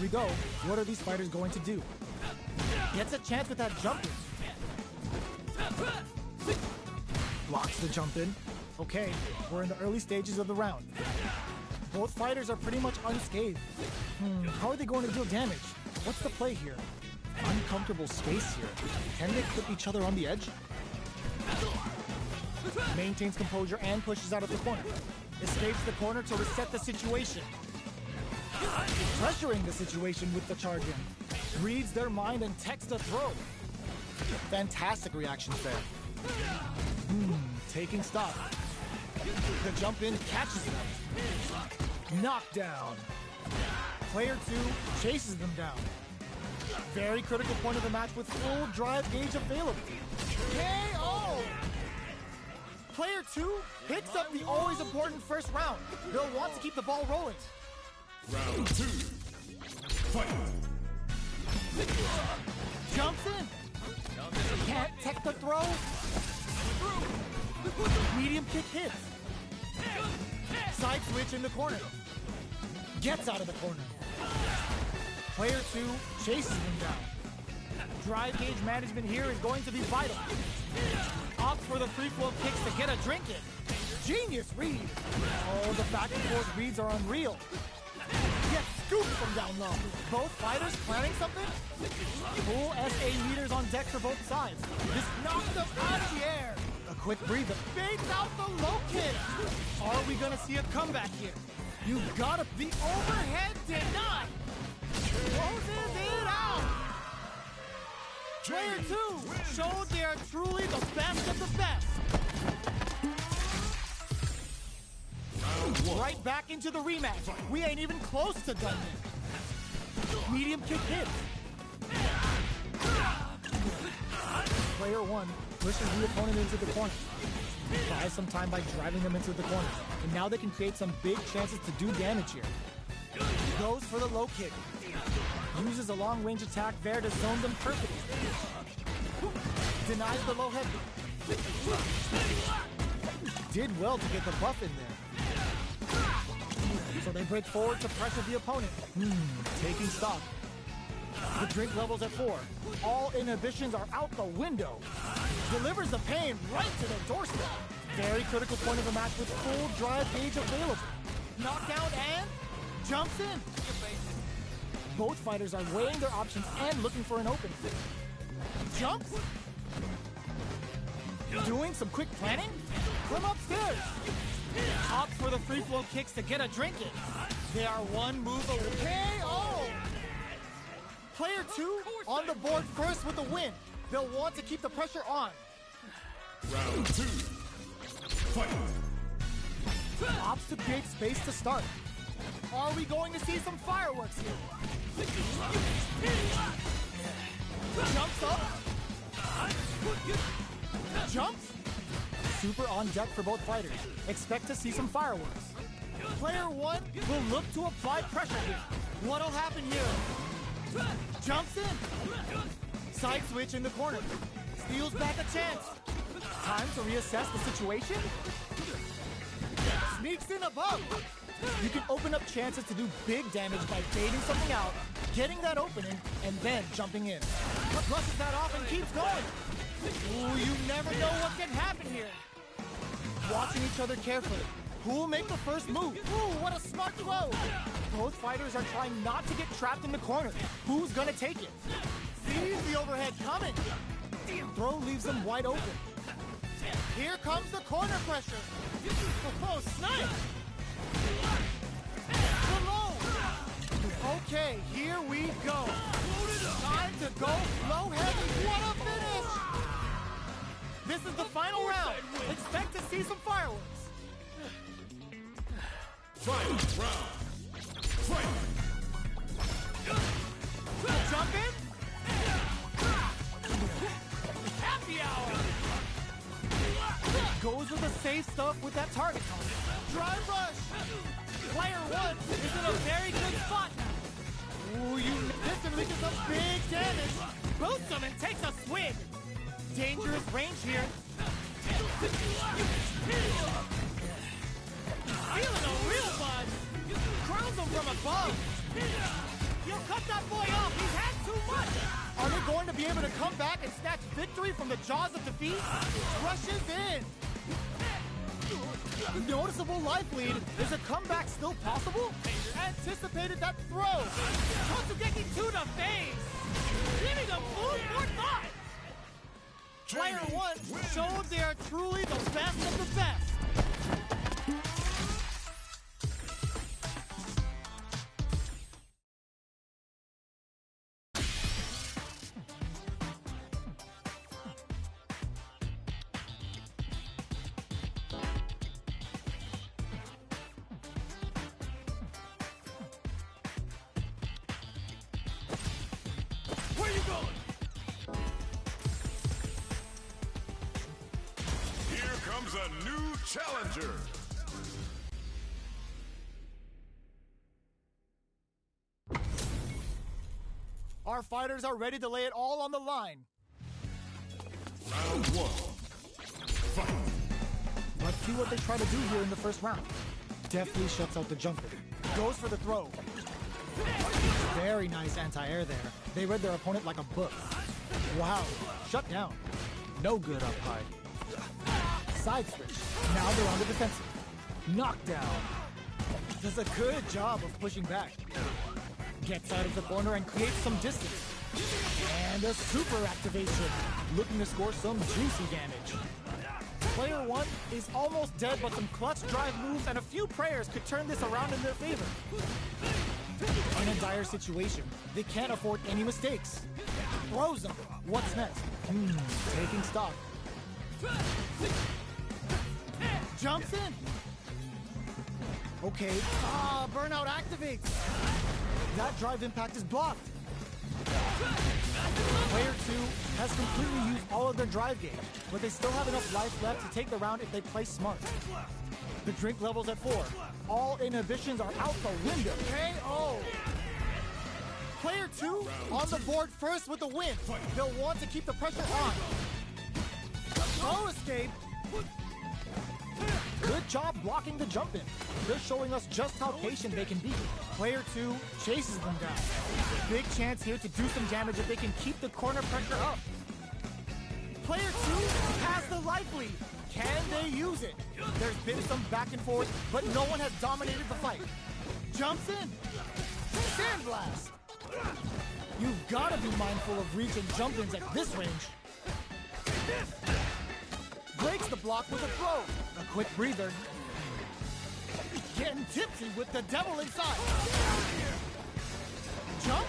we go. What are these fighters going to do? Gets a chance with that jump in. Blocks the jump in. Okay, we're in the early stages of the round. Both fighters are pretty much unscathed. How are they going to deal damage? What's the play here? Uncomfortable space here. Can they put each other on the edge? Maintains composure and pushes out of the corner. Escapes the corner to reset the situation. Pressuring the situation with the charge in. Reads their mind and techs a throw. Fantastic reactions there. Taking stock. The jump in catches them. Knockdown. Player 2 chases them down. Very critical point of the match with full drive gauge available. KO! Player 2 picks up the always important first round. They'll want to keep the ball rolling. Round 2. Fight! Jumps in. Can't tech the throw. Medium kick hits. Side switch in the corner. Gets out of the corner. Player 2 chases him down. Drive gauge management here is going to be vital. Opts for the free flow kicks to get a drink in. Genius read. Oh, the back and forth reads are unreal. Gets scooped from down low. Both fighters planning something? Full SA meters on deck for both sides. This knocks them out of the air. A quick breather. Fades out the low kick. Are we gonna see a comeback here? You gotta. The overhead denied. Closes it out. Player 2 showed they are truly the best of the best. Right back into the rematch. We ain't even close to done yet. Medium kick hits. Player 1 pushes the opponent into the corner. Buys some time by driving them into the corner. And now they can create some big chances to do damage here. Goes for the low kick. Uses a long-range attack there to zone them perfectly. Denies the low head. Did well to get the buff in there. So they break forward to pressure the opponent. Taking stock. The drink level's at 4. All inhibitions are out the window. Delivers the pain right to their doorstep. Very critical point of the match with full drive gauge available. Knockdown and jumps in. Both fighters are weighing their options and looking for an opening. Jumps. Doing some quick planning. From upstairs. Opts for the free flow kicks to get a drink in. They are one move away. KO! Player 2 on the board first with the win. They'll want to keep the pressure on. Round 2. Fight! Opts to create space to start. Are we going to see some fireworks here? Jumps up. Jumps. Super on deck for both fighters. Expect to see some fireworks. Player 1 will look to apply pressure here. What'll happen here? Jumps in. Side switch in the corner. Steals back a chance. Time to reassess the situation. Sneaks in above. You can open up chances to do big damage by baiting something out, getting that opening, and then jumping in. Brushes that off and keeps going. Ooh, you never know what can happen here. Watching each other carefully. Who'll make the first move? Ooh, what a smart throw. Both fighters are trying not to get trapped in the corner. Who's gonna take it? Sees the overhead coming. Throw leaves them wide open. Here comes the corner pressure. Oh, snipe! Below. Okay, here we go. Time to go low heavy. What a finish! This is the final round. Expect to see some fireworks. Final round. Fight! Jump in. Happy hour. Goes with the safe stuff with that target combo. Drive rush. Player 1 is in a very good spot now. Ooh, this can lead to some big damage. Boosts him and takes a swing. Dangerous range here. Feeling a real buzz. Crowns him from above. You'll cut that boy off! He's had too much! Are they going to be able to come back and snatch victory from the jaws of defeat? Rushes in! Noticeable life lead. Is a comeback still possible? Anticipated that throw! Totsugeki to the face! Giving them food for thought! Player 1 showed they are truly the best of the best! Where you going? Here comes a new challenger. Our fighters are ready to lay it all on the line. Round 1. Fight. Let's see what they try to do here in the first round. Deftly shuts out the jumper. Goes for the throw. Very nice anti-air there. They read their opponent like a book. Wow. Shut down. No good up high. Side switch. Now they're on the defensive. Knockdown. Does a good job of pushing back. Gets out of the corner and creates some distance. And a super activation. Looking to score some juicy damage. Player 1 is almost dead, but some clutch drive moves and a few prayers could turn this around in their favor. In a dire situation, they can't afford any mistakes. Throws them. What's next? Taking stock. Jumps in. Okay. Burnout activates. That drive impact is blocked. Player 2 has completely used all of their drive gauge, but they still have enough life left to take the round if they play smart. The drink level's at 4. All inhibitions are out the window. KO! Player 2 on the board first with the win. They'll want to keep the pressure on. Throw escape. Good job blocking the jump in. They're showing us just how patient they can be. Player 2 chases them down. Big chance here to do some damage if they can keep the corner pressure up. Player 2 has the life lead. Can they use it? There's been some back and forth, but no one has dominated the fight. Jumps in. Sandblast. You've got to be mindful of reach and jump-ins at this range. Breaks the block with a throw. A quick breather. Getting tipsy with the devil inside. Jump.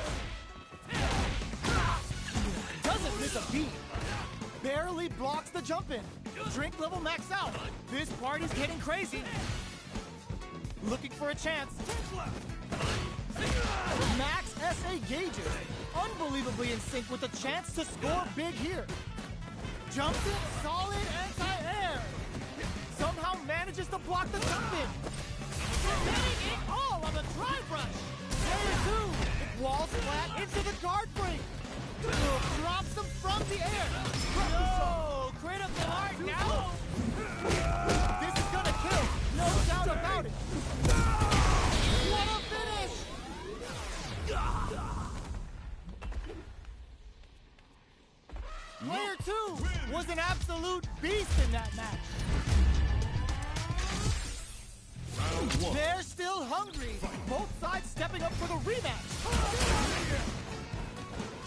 Doesn't miss a beat. Barely blocks the jump in. Drink level max out. This party's getting crazy. Looking for a chance. Max SA gauges. Unbelievably in sync with a chance to score big here. Jumps in, solid anti-air. Somehow manages to block the jump in. Getting it all on the drive rush. Player 2, it walls flat into the guard break. Drops them from the air. No, critical art now. This is gonna kill, no doubt about it. What a finish! Player 2 was an absolute beast in that match. Round 1. They're still hungry. Both sides stepping up for the rematch.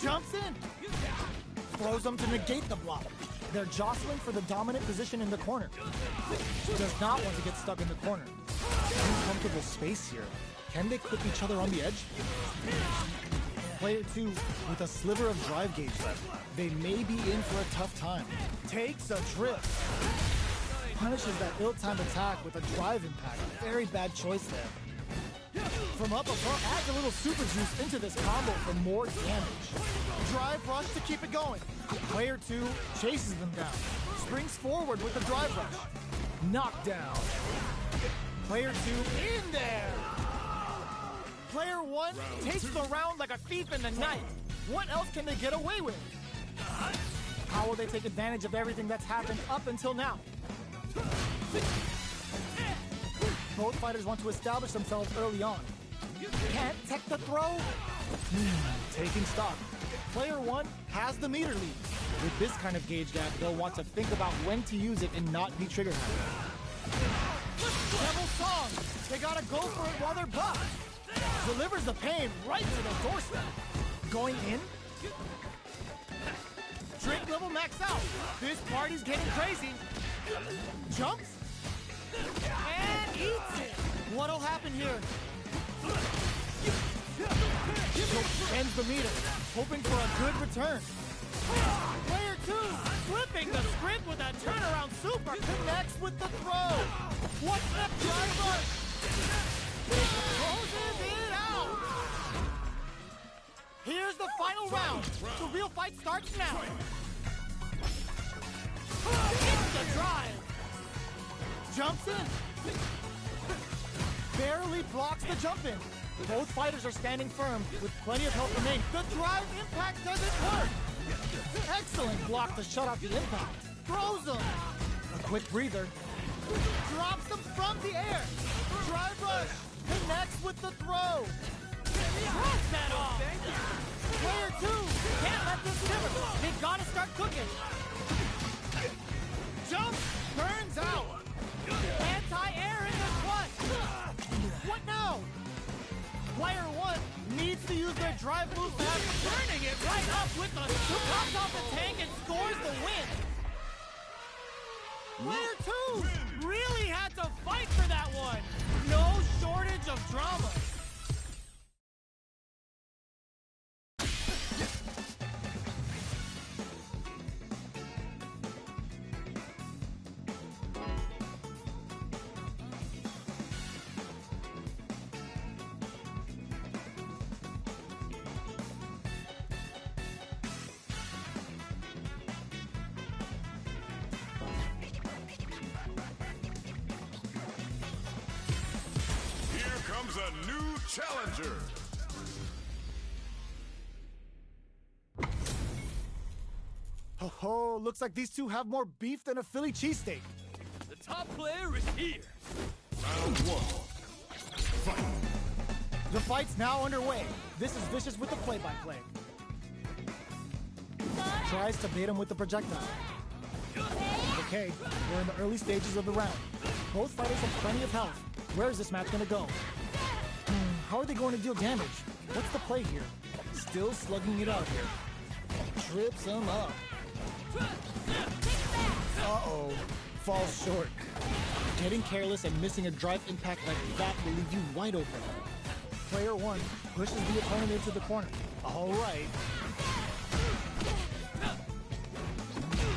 Jumps in. Throws them to negate the block. They're jostling for the dominant position in the corner. Does not want to get stuck in the corner. Uncomfortable space here. Can they clip each other on the edge? Player 2 with a sliver of drive gauge left. They may be in for a tough time. Takes a trip. Punishes that ill-timed attack with a drive impact. Very bad choice there. From up above, adds a little super juice into this combo for more damage. Drive rush to keep it going. Player 2 chases them down. Springs forward with the drive rush. Knockdown. Player 2 in there. Player 1 takes the round like a thief in the night. What else can they get away with? How will they take advantage of everything that's happened up until now? Both fighters want to establish themselves early on. Can't tech the throw? Taking stock. Player 1 has the meter lead. With this kind of gauge gap, they'll want to think about when to use it and not be trigger happy. Devil Song! They gotta go for it while they're buffed. Delivers the pain right to the doorstep. Going in? Drink level max out. This party's getting crazy. Jumps? And eats it. What'll happen here? Ends the meter, hoping for a good return. Player 2, flipping the script with a turnaround super, connects with the throw. What's the driver? Closes it out. Here's the final round. The real fight starts now. It's the drive. Jumps in. Barely blocks the jump in. Both fighters are standing firm with plenty of health remaining. The drive impact doesn't work. Excellent block to shut out the impact. Throws him. A quick breather. Drops him from the air. Drive rush. Connects with the throw. Drops that off. Player 2 can't let this simmer. They gotta start cooking. Jump. Burns out. Anti-air in the clutch. What now? Player 1 needs to use their drive move fast, turning it right up with the pops off the tank and scores the win. Player 2 really had to fight for that one. No shortage of drama. A new challenger. Ho ho, looks like these two have more beef than a Philly cheesesteak. The top player is here. Round 1. Fight. The fight's now underway. This is Vicious with the play-by-play. Tries to bait him with the projectile. Okay, we're in the early stages of the round. Both fighters have plenty of health. Where is this match gonna go? How are they going to deal damage? What's the play here? Still slugging it out here. Trips him up. Uh-oh. Falls short. Getting careless and missing a drive impact like that will leave you wide open. Player 1 pushes the opponent into the corner. All right.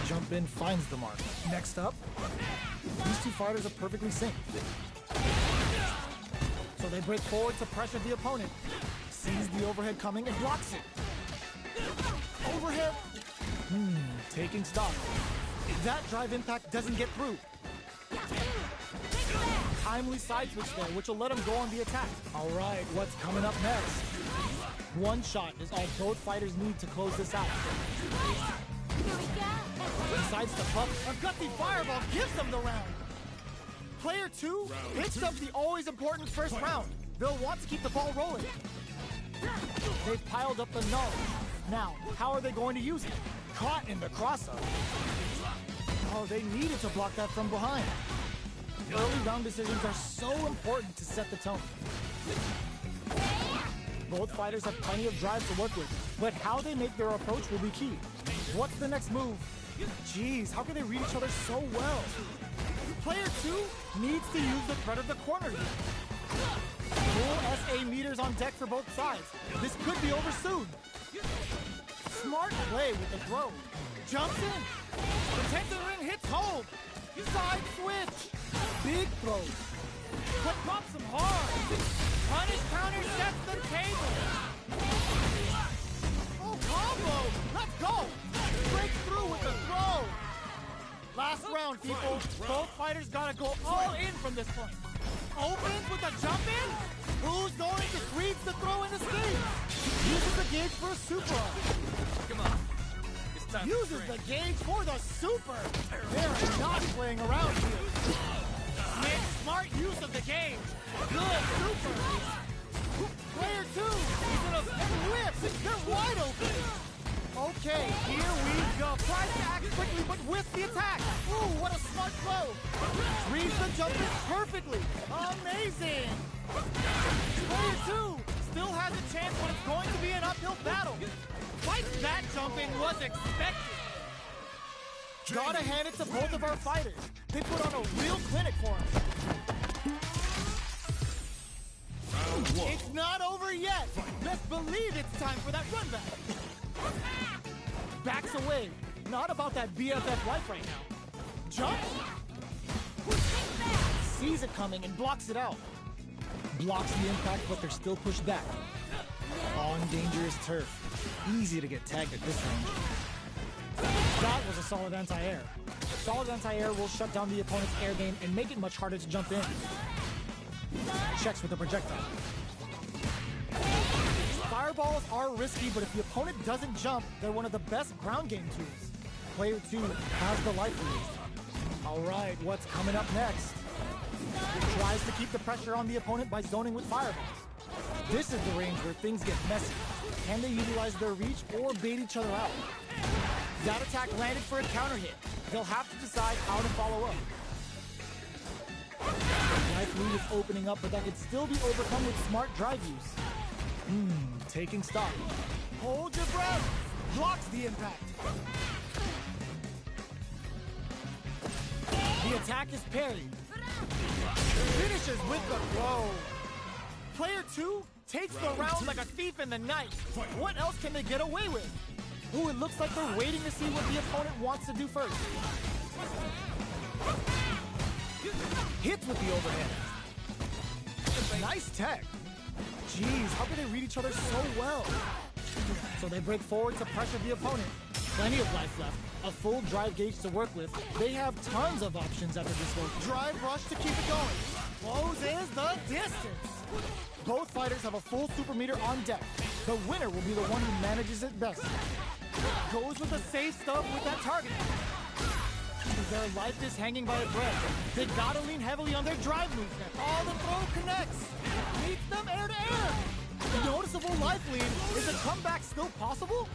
Jump in finds the mark. Next up, these two fighters are perfectly synced. So they break forward to pressure the opponent. Sees the overhead coming and blocks it. Overhead. Taking stock. That drive impact doesn't get through. Timely side switch there, which will let him go on the attack. All right, what's coming up next? One shot is all both fighters need to close this out. Decides to pump. A gutsy fireball gives them the round. Player 2 picks up the always important first round. They'll want to keep the ball rolling. They've piled up the knowledge. Now, how are they going to use it? Caught in the cross-up. Oh, they needed to block that from behind. Early round decisions are so important to set the tone. Both fighters have plenty of drive to work with, but how they make their approach will be key. What's the next move? Jeez, how can they read each other so well? Player 2 needs to use the threat of the corner here. Full SA meters on deck for both sides. This could be over soon. Smart play with the throw. Jumps in. Protects the ring, hits hold. Side switch. Big throw. But pops him hard. Punish counter sets the table. Oh, combo. Let's go. Breaks through with the throw. Last round, people. Both fighters gotta go all in from this point. Opens with a jump in. Who's going to squeeze the throw in escape? Uses the gauge for a super arm. Come on. It's time Uses the gauge for the super. They're not playing around here. Makes smart use of the gauge. Good super. perfectly. Amazing. Player 2 still has a chance, but it's going to be an uphill battle. Fight that jumping was expected. Gotta hand it to both of our fighters. They put on a real clinic for us. Round 1. It's not over yet. Let's believe it's time for that run back. Backs away. Not about that BFF life right now. Jumps. Sees it coming and blocks it out. Blocks the impact, but they're still pushed back. On dangerous turf. Easy to get tagged at this range. That was a solid anti-air. Solid anti-air will shut down the opponent's air game and make it much harder to jump in. Checks with the projectile. Fireballs are risky, but if the opponent doesn't jump, they're one of the best ground game tools. Player 2 has the life lead. All right, what's coming up next? He tries to keep the pressure on the opponent by zoning with fireballs. This is the range where things get messy. Can they utilize their reach or bait each other out? That attack landed for a counter hit. They'll have to decide how to follow up. Life lead is opening up, but that could still be overcome with smart drive use. Taking stock. Hold your breath. Blocks the impact. The attack is parried. Finishes with the throw. Player 2 takes the round like a thief in the night. What else can they get away with? Ooh, it looks like they're waiting to see what the opponent wants to do first. Hits with the overhand. Nice tech. Jeez, how can they read each other so well? So they break forward to pressure the opponent. Plenty of life left. A full drive gauge to work with. They have tons of options after this one. Drive rush to keep it going. Closes the distance. Both fighters have a full super meter on deck. The winner will be the one who manages it best. Goes with the safe stuff with that target. Their life is hanging by a thread. They gotta lean heavily on their drive movement. All the throw connects. Meets them air to air. Noticeable life lead. Is a comeback still possible?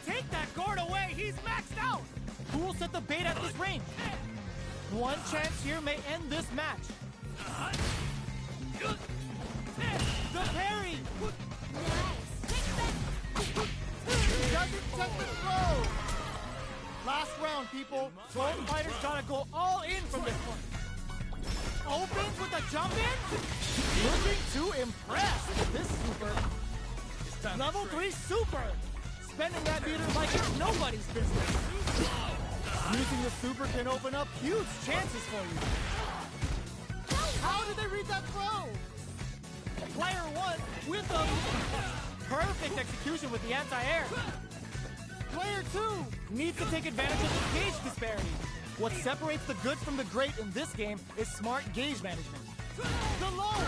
Take that guard away. He's maxed out. Who will set the bait at this range? One chance here may end this match. The parry. Doesn't check the throw. Last round, people. Both fighters gotta go all in from this one. Opens with a jump in. Looking to impress. This super. Level 3 super. Spending that meter like it's nobody's business. Using the super can open up huge chances for you. How did they read that throw? Player 1 with a perfect execution with the anti-air. Player 2 needs to take advantage of the gauge disparity. What separates the good from the great in this game is smart gauge management. The low.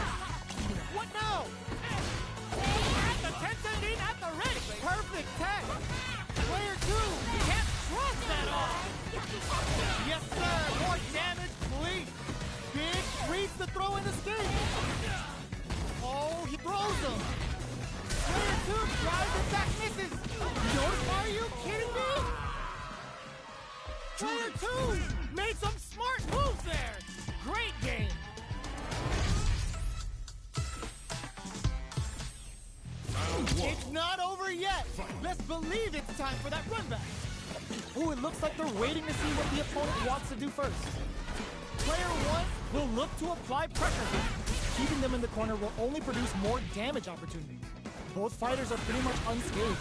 What now? At the 10-cent in at the ready. Perfect tech. Player 2 can't trust that all. Yes, sir. More damage, please. Big reads the throw and escape. Oh, he throws him. Player 2 drives attack misses. Notice, are you kidding me? Player 2 made some smart moves there. Great game. It's not over yet. Let's believe it's time for that run back. Ooh, it looks like they're waiting to see what the opponent wants to do first. Player 1 will look to apply pressure. Keeping them in the corner will only produce more damage opportunities. Both fighters are pretty much unscathed.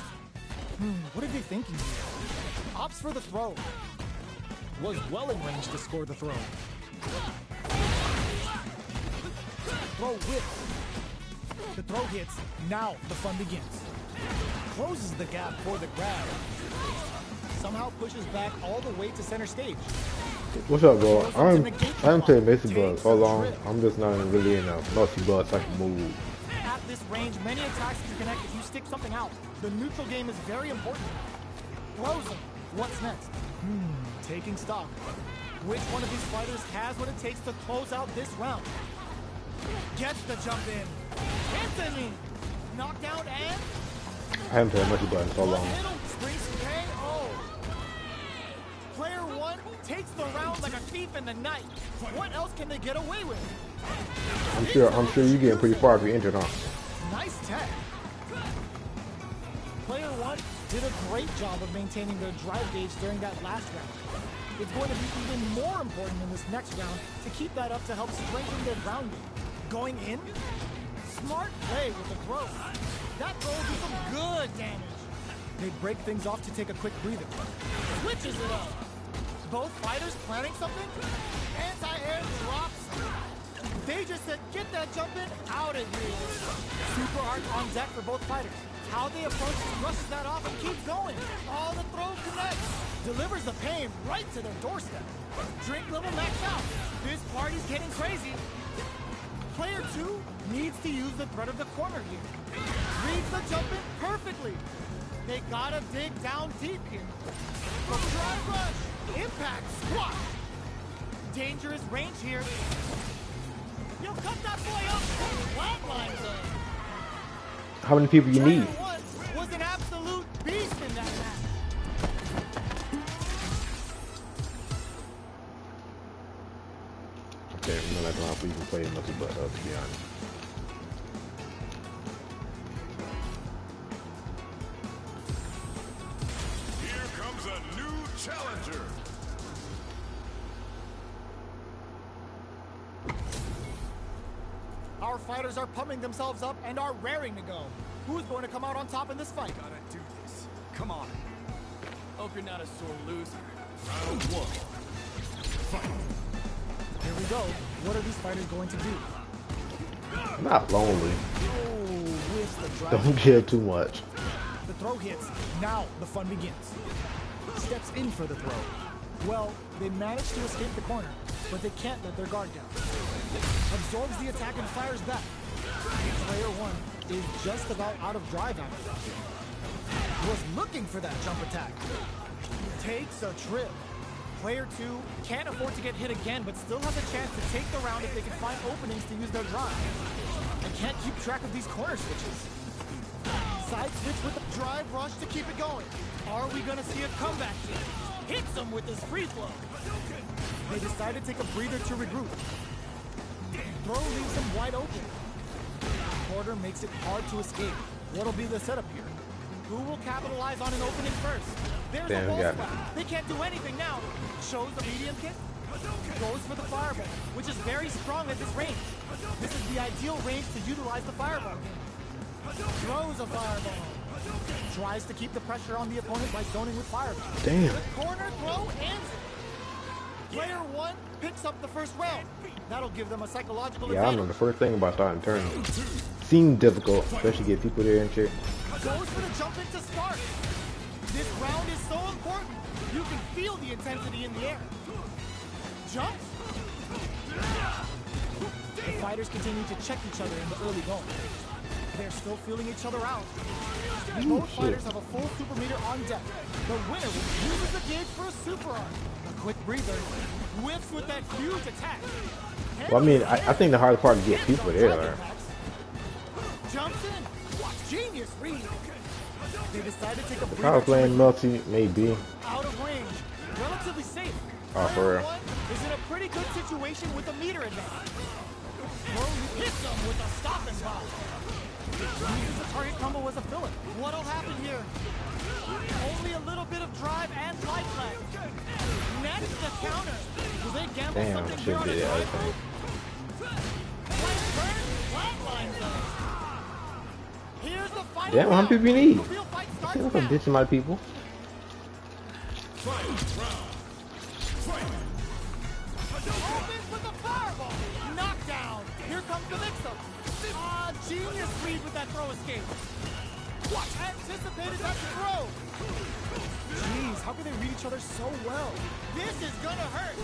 What are they thinking here? Opts for the throw. Was well in range to score the throw. Throw whips. The throw hits. Now the fun begins. Closes the gap for the grab. Somehow pushes back all the way to center stage. What's up, bro? I haven't played Multi-Ball so long. I'm just not really in a Multi-Ball type of mood. At this range, many attacks can connect if you stick something out. The neutral game is very important. Throws him. What's next? Taking stock. Which one of these fighters has what it takes to close out this round? Gets the jump in. Anthony! Knockdown and... I haven't played Multi-Ball in so long. Springs KO. Player 1 one takes the round like a thief in the night. What else can they get away with? I'm sure you getting pretty far if you're injured, huh? Nice tech. Player one did a great job of maintaining their drive gauge during that last round. It's going to be even more important in this next round to keep that up to help strengthen their ground game. Going in, smart play with the throw. That throw will do some good damage. They break things off to take a quick breather. Switches it up. Both fighters planning something? Anti-air drops. They just said, get that jumping out of here. Super arc on deck for both fighters. How they approach it, brushes that off and keeps going. All the throw connects. Delivers the pain right to their doorstep. Drink level maxed out. This party's getting crazy. Player two needs to use the threat of the corner here. Reads the jumping perfectly. They gotta dig down deep here. Drive rush. Impact squash. Dangerous range here. Yo, cut that boy up. Flatline zone. How many people you need? Was an absolute beast in that match. Okay, I'm not gonna have to even play multi-butt, to be honest. Here comes a new challenger. Our fighters are pumping themselves up and are raring to go. Who's going to come out on top in this fight? Gotta do this. Come on. Hope you're not a sore loser. Round one. Fight. Here we go. What are these fighters going to do? I'm not lonely. Oh, with the drive. Don't give too much. The throw hits. Now the fun begins. Steps in for the throw. Well, they manage to escape the corner, but they can't let their guard down. Absorbs the attack and fires back. Player one is just about out of drive after that. Was looking for that jump attack. Takes a trip. Player two can't afford to get hit again, but still has a chance to take the round if they can find openings to use their drive. I can't keep track of these corner switches. Side switch with the drive rush to keep it going. Are we gonna see a comeback here? Hits him with his free flow. They decide to take a breather to regroup. Throw leaves him wide open. Porter makes it hard to escape. What'll be the setup here? Who will capitalize on an opening first? There's a wall slap. They can't do anything now. Shows the medium kick. Goes for the fireball, which is very strong at this range. This is the ideal range to utilize the fireball game. Throws a fireball. Tries to keep the pressure on the opponent by zoning with fireball. Damn. The corner throw ends it. Player one picks up the first round. That'll give them a psychological Yeah, I advantage. know the first thing about starting tournament. Seems difficult, especially get people there and shit. Goes for the jump into start. This round is so important. You can feel the intensity in the air. Jumps. The fighters continue to check each other in the early going. They're still feeling each other out. Both fighters have a full super meter on deck. The winner will use the gauge for a super arc. A quick breather. Whiffs with that huge attack. Well, I mean, I think the hardest part is to get people there. Like. Jumps in. Genius read. They decide to take a breather. If I was playing multi, maybe. Out of range. Relatively safe. Oh, for real. One is in a pretty good situation with a meter advantage. Hits them with a stop and bomb. Uses the target combo as a filler. What'll happen here? Only a little bit of drive and life left. Next the counter. Will they gamble Damn, something should here on be a the other drive? thing. Flatline zone. Here's the final Damn, how many round. people you need? The real fight I starts think I'm now. ditching my people. Opens with a fireball. Knockdown. Here comes the mix-up. Genius read with that throw escape. What? Anticipated that throw. Jeez, how can they read each other so well? This is gonna hurt.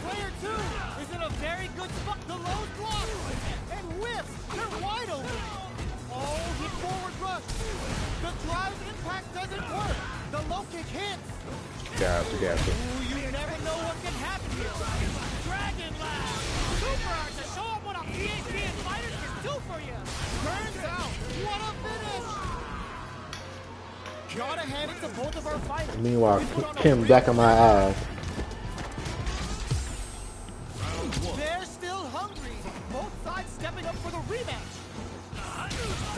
Player two is in a very good spot. The low block and whiffs. They're wide open. Oh, the forward rush. The drive impact doesn't work. The low kick hits. Gotcha. Ooh, you never know what can happen here. Dragon Lash. Super Art to show up what a PhD and fighters can do for you. Burns out. What a finish. Gotta hand it to both of our fighters. Meanwhile, We put on a Kim real back in my eyes.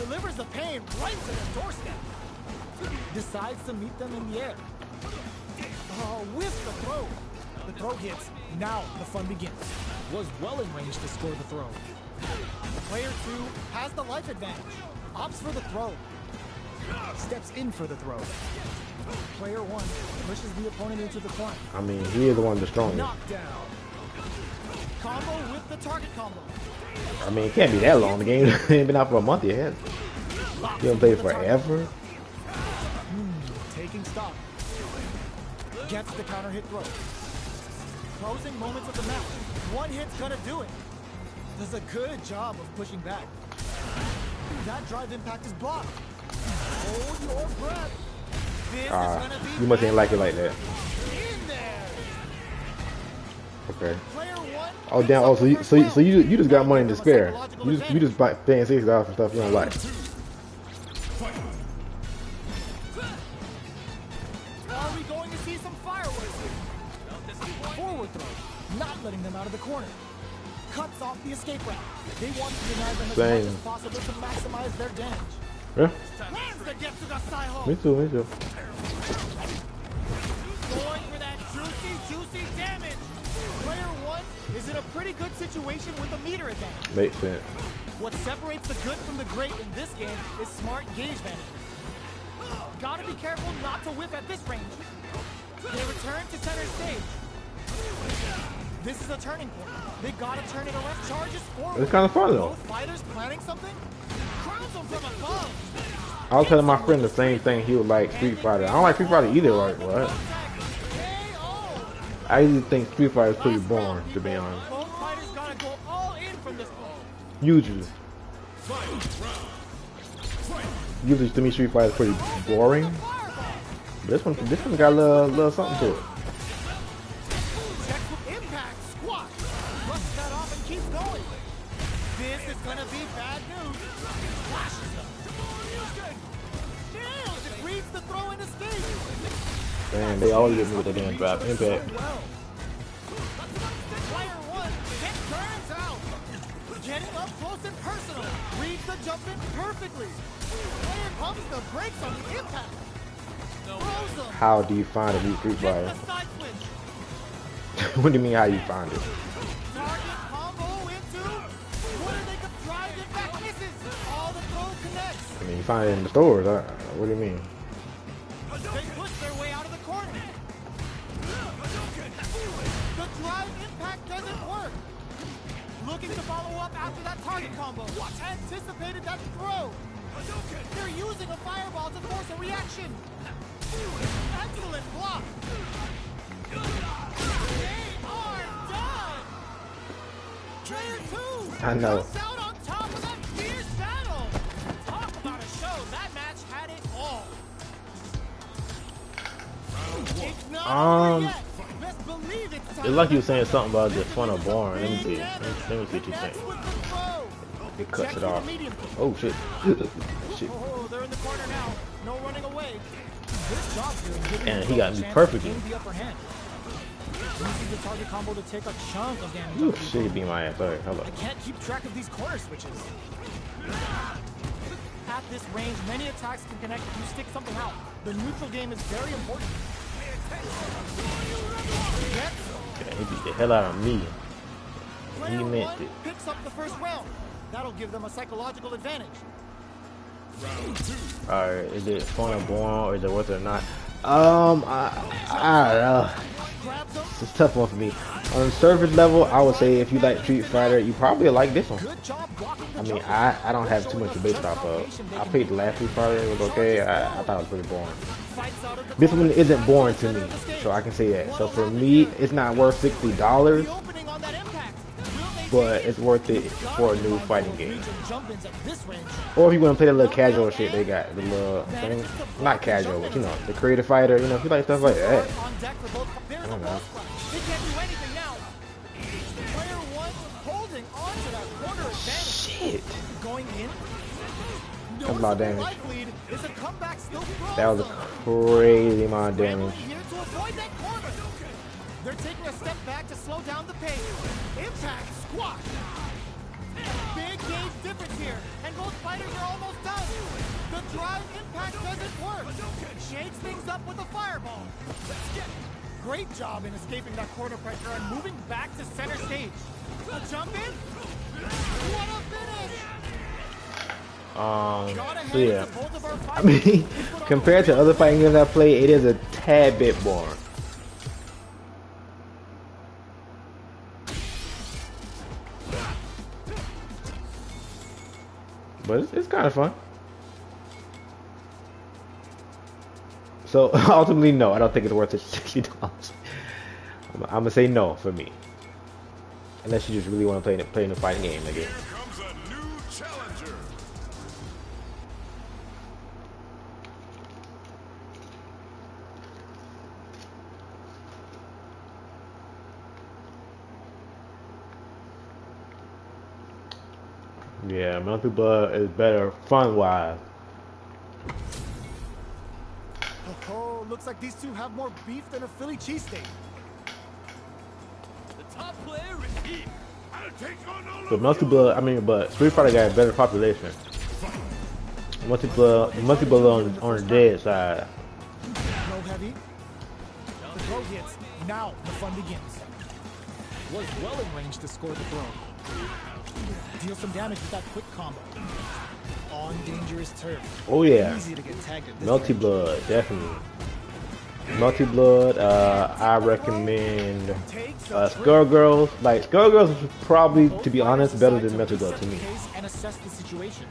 delivers the pain right to their doorstep. Decides to meet them in the air. Oh, with the throw. The throw hits. Now the fun begins. Was well in range to score the throw. Player 2 has the life advantage. Opts for the throw. Steps in for the throw. Player 1 pushes the opponent into the corner. I mean, he is the one the strongest. Knockdown. Combo with the target combo. I mean, it can't be that long. The game ain't been out for a month yet. You don't play forever. Taking stock. Gets the counter hit throw. Closing moments of the match. One hit's gonna do it. Does a good job of pushing back. That drive impact is blocked. Hold your breath. This is gonna be You must ain't like it like that. in there. Okay. Player 1. Oh damn! Oh, so you just got money to spare. You just buy paying $60 for stuff you don't like. Are we going to see some fireworks here? Forward throw, not letting them out of the corner. Cuts off the escape route. They want to deny them as much as possible to maximize their damage. Yeah. Lands the Getsuga Saiho. Me too. Me too. Going for that juicy damage. Player 1 is in a pretty good situation with a meter advantage. Makes sense. What separates the good from the great in this game is smart gauge management. Gotta be careful not to whip at this range. They return to center stage. This is a turning point. They gotta turn it around. Charges forward. It's kind of fun though. Both fighters planning something. Crowns them from above. I was telling my friend the same thing. He would like Street Fighter. I don't like Street Fighter either. Like what? I usually think Street Fighter is pretty boring, to be honest. Both fighters gotta go all in from this point. Usually to me, Street Fighter is pretty boring. But this one got a little something to it. Checks with impact, squat. Brushes that off and keeps going. This is gonna be bad news. Flashes them. Nails it, reads the throw and escape. Man, they always get me with the damn drop impact. Well. Player 1, it turns out. Getting up close and personal. Reads the jump in perfectly. Player pumps the brakes on the impact. Throws them. How do you find a new Street Fighter? Gets the side switch. What do you mean how you find it? Target combo into. What are they could drive it back? Misses. All the throw connects. I mean, you find it in the stores. What do you mean? They push their way out of the corner. The drive impact doesn't work. Looking to follow up after that target combo. Anticipated that throw. They're using a fireball to force a reaction. Excellent block. They are done. Player 2. I know. Comes out on top of that fierce battle. Talk about a show. That match had it all. It's not over yet. Best believe it's time. It's like you were saying something about the fun or boring. Let me see. Let me see what you think. It cuts it off. Oh shit. Shit. Oh, they're in the corner now. No running away. This job here. And he got me perfectly. The upper hand. Using the target combo to take a chunk of damage. Ooh, shit, he beat my ass. Alright, hello. I can't keep track of these corner switches. At this range, many attacks can connect if you stick something out. The neutral game is very important. Okay, he beat the hell out of me. He Player meant 1 it. picks up the first round. That'll give them a psychological advantage. Alright, is it fun or boring, or is it worth it or not? I don't know. Grabs them. It's a tough one for me. On the surface level, I would say if you like Street Fighter, you probably like this one. Good job blocking the I mean, jump. I don't have too much to base it off of. I played the last Street Fighter, it was okay. I thought it was pretty boring. Fights out of the This corner. one isn't boring to me, so I can say that. So for me, it's not worth $60, The opening on that impact. Will they but take it? it's worth it for a new fighting game. Region jump-ins at this range. Or if you want to play the little casual shit they got, the little thing, not casual, but you know, the creative fighter, you know, if you like stuff like that. On deck for both. There's a don't know. ball splash. They can't do anything now. Player 1 holding on to that corner advantage. Shit. Going in. That's a lot of damage. Life lead is a comeback still throws That was a them. crazy amount of Scrambling damage. here to avoid that corner. They're taking a step back to slow down the pace. Impact squash. Big gauge difference here, and both fighters are almost done. The drive impact doesn't work. Shakes things up with a fireball. Great job in escaping that corner pressure and moving back to center stage. A jump in? What a finish! So yeah, I mean, compared to other fighting games I play, it is a tad bit boring. But it's kind of fun. So ultimately, no, I don't think it's worth the $60. I'm gonna say no for me, unless you just really want to play in a fighting game again. Here comes a new challenger. Yeah, Melty Blood is better fun-wise. Oh, looks like these two have more beef than a Philly cheesesteak. The top player is here. I'll take on all But of Melty you. Blood, I mean, but Street Fighter got a better population. Melty Blood on the dead side. No heavy. The throw hits. Now the fun begins. Was well in range to score the throw. Deal some damage with that quick combo. On dangerous turf. Oh yeah, Easy to get tagged at this Melty range. Blood, definitely. Melty Blood, I recommend Skullgirls. Like Skullgirls is probably, to be honest, better than Melty Blood to me. And assess the situation.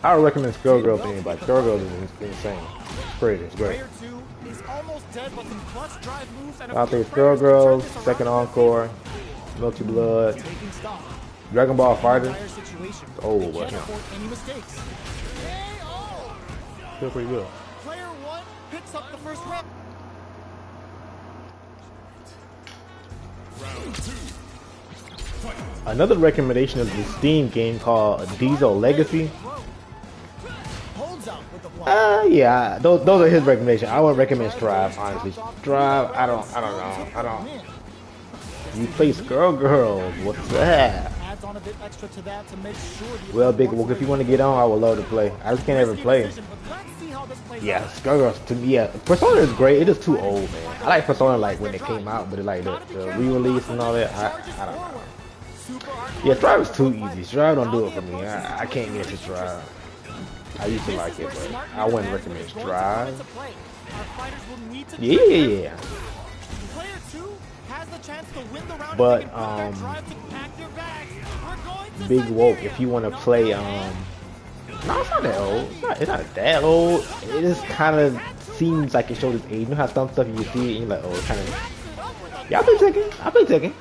I would recommend Skullgirls to anybody. Skullgirls is insane. It's great, it's great. Player 2 is almost dead, but some clutch drive moves and a I few think prayers to turn Skullgirls, this around second in their encore, favor. Melty Blood, Taking stock. Dragon Ball Fighter. Dire situation. Oh, They but can't no. afford any mistakes. KO! Feel pretty good. Player 1 picks up the first round. Round 2. Fight. Another recommendation is the Steam game called Diesel Legacy. Holds out with the block. Yeah, those are his recommendations. I would recommend Strive, honestly. Strive, I don't know. You play Skullgirls, what's that? Adds on a bit extra to that to make sure the Well, Big Wolf, if you want to get on, I would love to play. I just can't ever play. decision, but let's see how this plays Yeah, out. Skullgirls to me, yeah. Persona is great. It is too old, man. I like Persona like when it came out, but like the re-release and all that, I don't know. Yeah, Strive is too easy. Strive don't do it for me. I can't get to Strive. I used to like it, but I wouldn't recommend Strive. Yeah. Player 2 has the chance to win the round. But, if they can put their drive to pack their bags. We're going to Big Woke, Siberia. if you want to play, no, it's not that old. It's not that old. It just kind of seems like it shows its age. You know how some stuff you see it and you're like, oh, it kind of. Yeah, I play Tekken.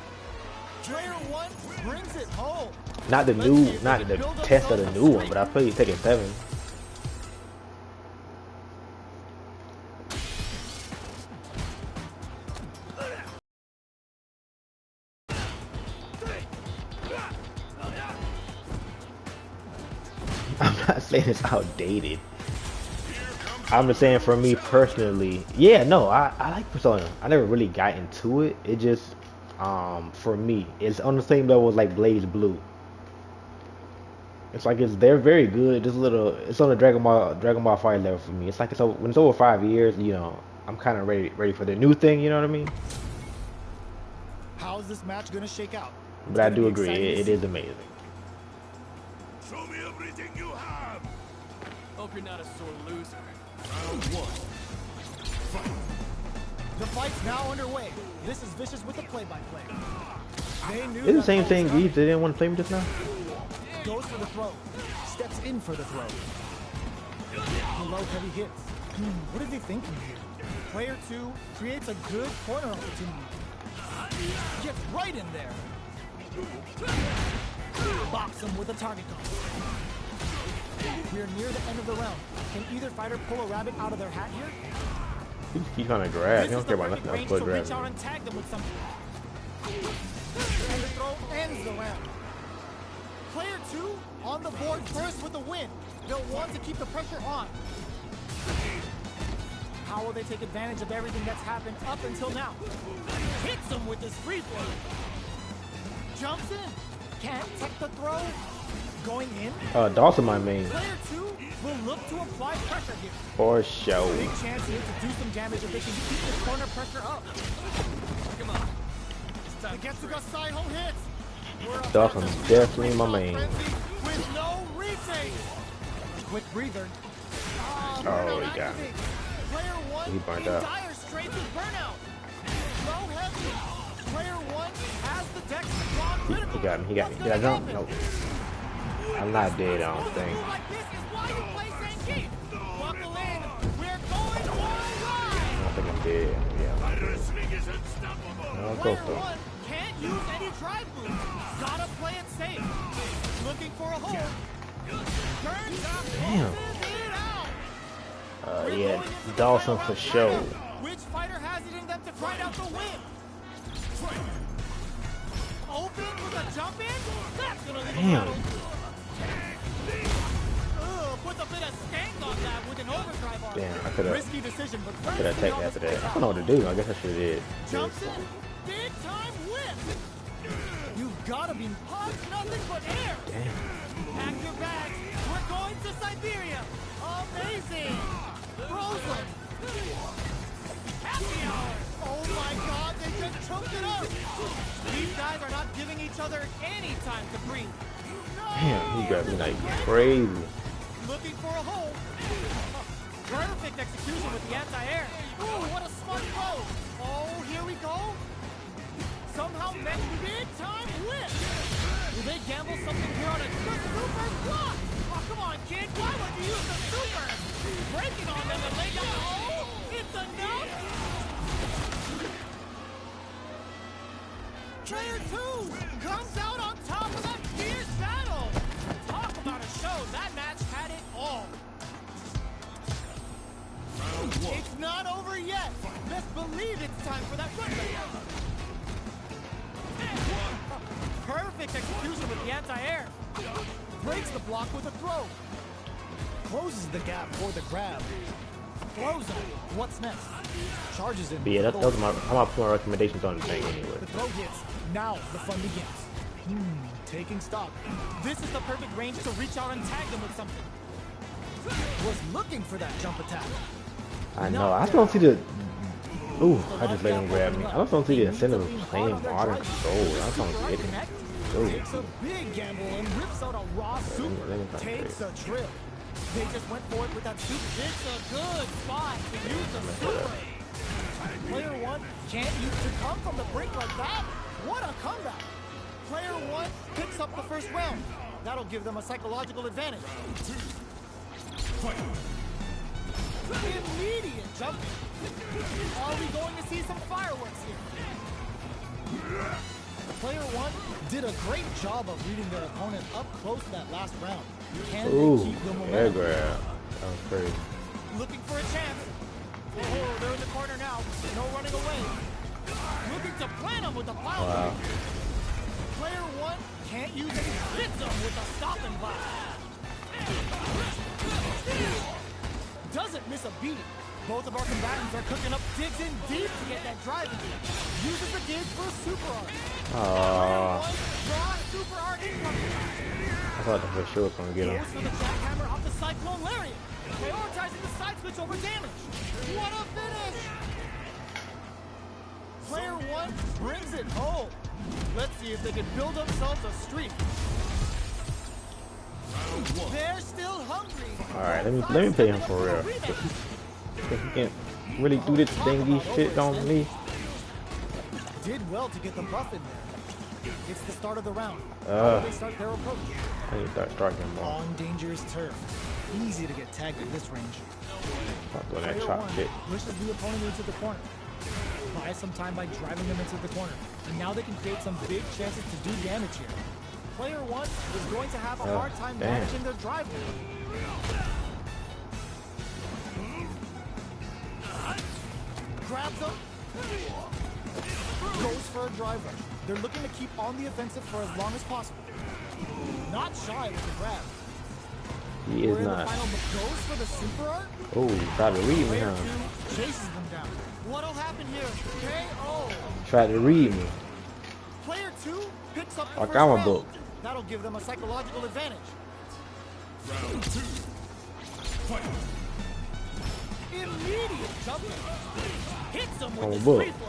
Player 1 brings it home. Not the test of the new one, but I played Tekken 7. I'm not saying it's outdated. I'm just saying for me personally, yeah, no, I like Persona. I never really got into it. It just, for me, it's on the same level as like Blaze Blue. It's like they're very good. Just it's on the Dragon Ball Fighter level for me. It's like when it's over 5 years, you know, I'm kind of ready for the new thing. You know what I mean? How's this match gonna shake out? But I do agree, it is amazing. Show me everything you have. Hope you're not a sore loser. Round 1. Fight. The fight's now underway. This is Vicious with the play-by-play. They knew It's the that same ball thing. was coming. They didn't want to play me just now. Goes for the throw. Steps in for the throw. Below heavy hits. What is he thinking here? Player 2 creates a good corner opportunity. Gets right in there. Box him with a target combo. We are near the end of the round. Can either fighter pull a rabbit out of their hat here? He's trying to grab. He This don't is care the about perfect nothing else range but to reach out grabbing. and tag them with something. And the throw ends the round. Player 2 on the board first with the win. They'll want to keep the pressure on. How will they take advantage of everything that's happened up until now? Hits him with this free flow. Jumps in. Can't tech the throw. going in. Dawson my main. Player 2 will look to apply pressure here. For sure. Big chance here to do some damage if they can keep this corner pressure up. Come on. Getsuga side home hits. Dawson's definitely my main. With no retake. Quick breather. Oh, he got me. Player 1 He burnt in out. dire straits with burnout. Low heavy. Player 1 has the deck drawn critical. He got me. He got me. Did I jump? Nope. I'm not dead, I don't think. Like this is why you play Senki. Buckle in. We're going for a ride. I don't think I'm dead. Yeah. My wrestling is unstoppable. I'll go Player for it. 1 can't use any drive moves. Gotta play it safe. Looking for a hole. Turns up. Damn. It out. Yeah, Dawson for sure. Which fighter has it in them to find out the win? Open with a jump in? That's gonna leave Damn. a battle. Puts a bit of stank on that with an overdrive on. Damn, I could've- Risky decision, but first Could I take after that? I don't know what to do. I guess I should have did. jumps in, big time whip. You've gotta be pumped, nothing but air. Damn. Pack your bags. We're going to Siberia. Amazing. Frozen. Happy hour. Oh my God, they just choked it up. These guys are not giving each other any time to breathe. No. Damn, he got me like crazy. Looking for a hole. Perfect execution with the anti-air. Ooh, what a smart throw. Oh, here we go. Somehow met big time whip. Will they gamble something here on a good super block? Oh, come on, kid. Why would you use the super? Breaking on them and lay down. Oh, it's enough. Player 2 comes out on top of that fierce battle. Talk about a show. That match had it all. It's not over yet. Best believe it's time for that run. Perfect execution with the anti-air. Breaks the block with a throw. Closes the gap for the grab. Throws him. What's next? Charges him. But yeah, that was my, I'm gonna put my recommendations on the thing anyway. The throw hits. Now the fun begins. Taking stock. This is the perfect range to reach out and tag them with something. Was looking for that jump attack. I know. I just don't see the. Ooh, I just let him grab me. I just don't see the incentive of playing modern control. I just don't get it. Ooh. Takes a big gamble and rips out a raw super. let me find Takes it. a trip. They just went for it with that super. It's a good spot to use the super. Player 1 can't use to come from the brink like that. What a comeback. Player 1 picks up the first round. That'll give them a psychological advantage. Immediate jumping. Are we going to see some fireworks here? Player 1 did a great job of reading their opponent up close that last round. Can Ooh, they keep the air momentum? grab. That was crazy. Looking for a chance. Oh, they're in the corner now. No running away. Looking to plant him with the pile. Wow. Player 1 can't use any hits him with a stop and block. Doesn't miss a beat. Both of our combatants are cooking up, digs in deep to get that drive in. Uses the dig for a super arc. Aww. Raw super arc incoming. I thought that for sure was gonna get him. Goes for the jackhammer off the Cyclone Lariat. Prioritizing the side switch over damage. What a finish! Player 1 brings it home. Let's see if they can build themselves a streak. They're still hungry. Alright, let me play him for real. If he can't really do this dingy shit on me. Did well to get the buff in there. It's the start of the round. They start their approach. I need to start striking him more. On dangerous turf. Easy to get tagged at this range. Stop doing that Player chop 1 shit. pushes the opponent into the corner. Buys some time by driving them into the corner. And now they can create some big chances to do damage here. Player 1 is going to have a hard time damn. managing their drive move. Grabs them. Goes for a drive rush. They're looking to keep on the offensive for as long as possible. Not shy with the grab. He is We're in the not. final, but goes for the super arc. Oh, tried to read me, Player huh? 2 chases them down. What'll happen here? KO. Tried to read me. Player 2 picks up the Like first I'm a round. book. That'll give them a psychological advantage. Round 2. Fight. Immediate jumping. Hits him with Oh, his boy. free flow.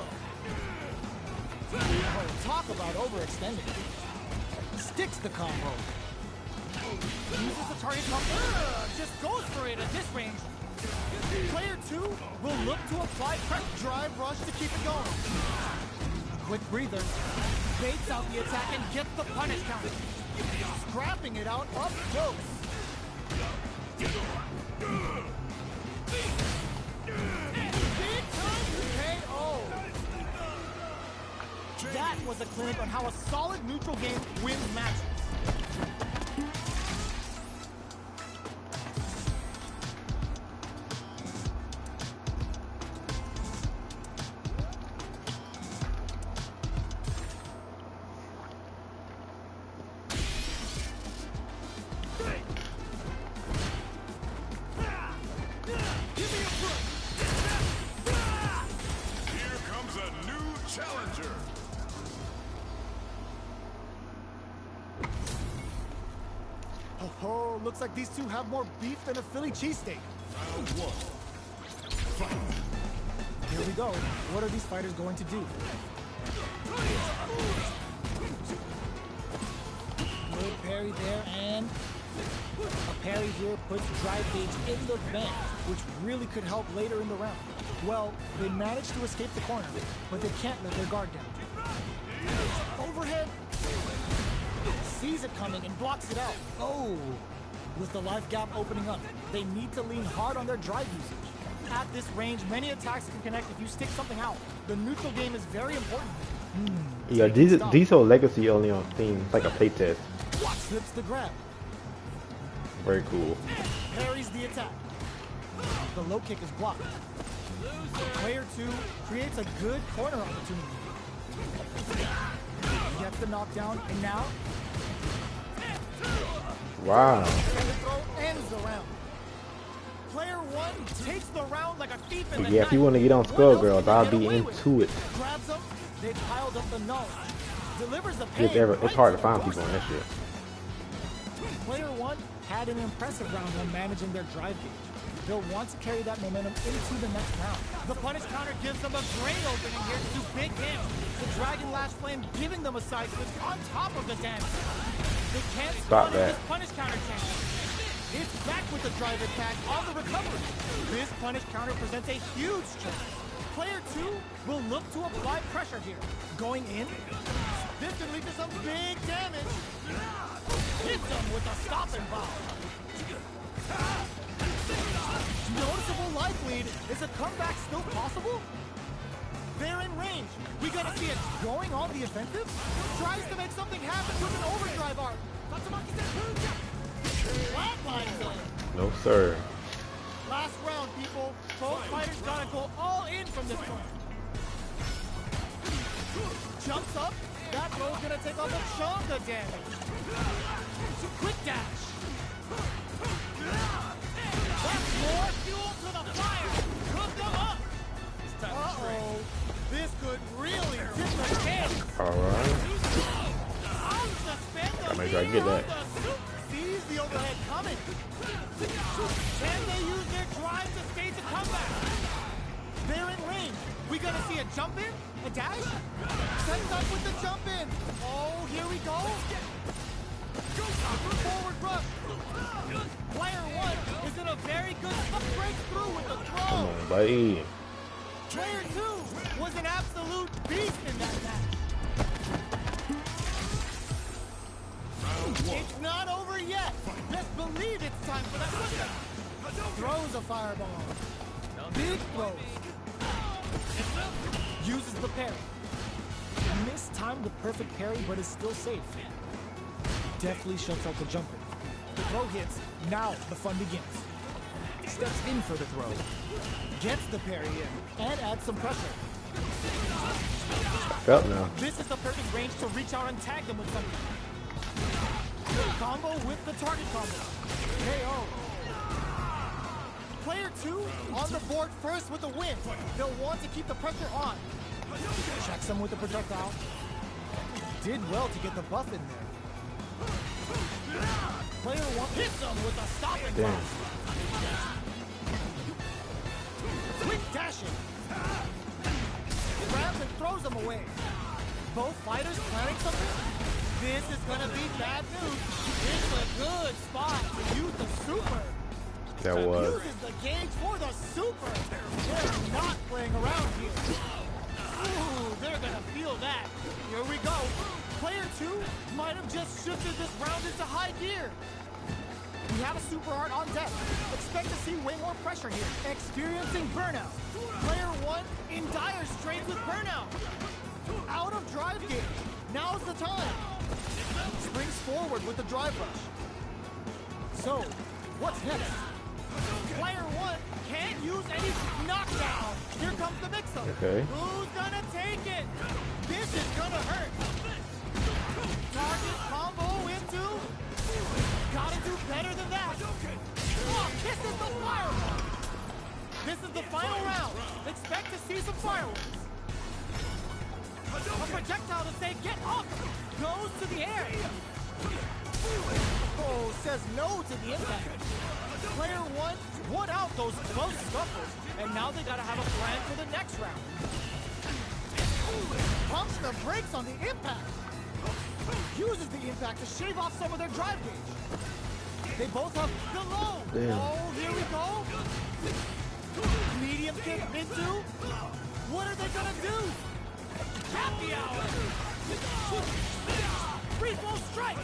Oh, talk about overextending. Sticks the combo. Uses the target combo. Just goes for it at this range. Player 2 will look to apply press drive rush to keep it going. Quick breather. Baits out the attack and gets the punish counter. Scrapping it out up close. Big time KO. That was a clinic on how a solid neutral game wins matches. Here comes a new challenger. Oh, looks like these two have more beef than a Philly cheesesteak. Round 1. Fight. Here we go. What are these fighters going to do? Good parry there, and a parry here puts drive gauge in the vent, which really could help later in the round. Well, they managed to escape the corner, but they can't let their guard down. Overhead. Sees it coming and blocks it out. Oh! With the life gap opening up, they need to lean hard on their drive usage. At this range, many attacks can connect if you stick something out. The neutral game is very important. Yeah, Diesel Legacy only on Steam. It's like a playtest. Slips the grab. Very cool. Parries the attack. The low kick is blocked. Player 2 creates a good corner opportunity. Gets the knockdown, and now Wow. and the throw ends the round. Player 1 takes the round like a thief in the Yeah, if you want to get on Skullgirls, I'll be into it. Grabs them, they piled up the knowledge. Delivers the pain. It's hard to find people on this shit. Player 1 had an impressive round when managing their drive gauge. They'll want to carry that momentum into the next round. The punish counter gives them a great opening here to do big damage. The Dragon Lash Flame giving them a side switch on top of the damage. They can't Stop squander that. this punish counter chance. It's back with the drive attack on the recovery. This punish counter presents a huge chance. Player 2 will look to apply pressure here. Going in, this can lead to some big damage. Hits them with a stop and bomb. Noticeable life lead. Is a comeback still possible? They're in range. We gotta see it going on the offensive. Tries to make something happen with an overdrive arc. Flatlines them. No, sir. Last round, people. Both fighters gotta go all in from this point. Jumps up. That throw's gonna take off a chunk of damage. Quick dash. That's more fuel to the fire. Cook them up. Uh-oh. This could really tip the scale. Alright. Gotta make sure I get that. Sees the overhead coming. Can they use their drive to stage a comeback? They're in range. We gonna see a jump in? A dash? Sets up with the jump in. Oh, here we go. Forward rush. Player 1 is in a very good breakthrough with the throw. Come on, buddy. Player 2 was an absolute beast in that match. It's not over yet. Best believe it's time for that push-up. Throws a fireball. Big throws. Uses the parry. Mistimed the perfect parry, but is still safe. Deftly shuts out the jumper. The throw hits. Now the fun begins. Steps in for the throw. Gets the parry in and adds some pressure. Up now. This is the perfect range to reach out and tag them with something. Combo with the target combo. KO. Player 2 on the board first with a win. They'll want to keep the pressure on. Checks them with the projectile. Did well to get the buff in there. Player 1 hits him with a stopping Damn. block. Quick dashing. Grabs and throws him away. Both fighters planning something. This is gonna be bad news. It's a good spot to use the super. That was. Uses the gauge for the super. They're not playing around here. Ooh, they're gonna feel that. Here we go. Player 2 might have just shifted this round into high gear. We have a super art on deck. Expect to see way more pressure here. Experiencing burnout. Player 1 in dire straits with burnout. Out of drive gauge. Now's the time. Springs forward with the drive rush. So, what's next? Player 1 can't use any knockdown. Here comes the mix-up. Okay. Who's gonna take it? This is gonna hurt. Target combo into. Gotta do better than that. Oh, kisses the fireball. This is the final round. Expect to see some fireworks. A projectile to say get up. Goes to the air. Oh, says no to the impact. Player 1 won out those close scuffles, and now they gotta have a plan for the next round. Pumps the brakes on the impact. Uses the impact to shave off some of their drive gauge. They both have the low. Damn. Oh, here we go. Medium kick into. What are they gonna do? Happy hour. Free flow strike.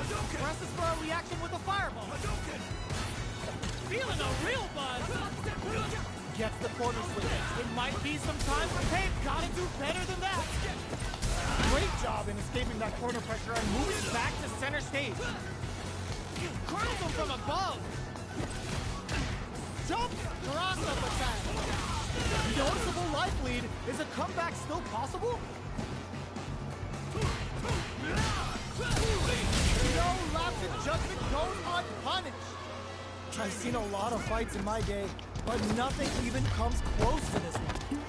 Presses for a reaction with a fireball. Feeling a real buzz. Gets the corner switch. It might be some time for pain. Gotta do better than that. Great job in escaping that corner pressure and moving back to center stage. Curls him from above. Jump, cross up attack. Noticeable life lead. Is a comeback still possible? No lapse in judgment goes unpunished. I've seen a lot of fights in my day, but nothing even comes close to this one.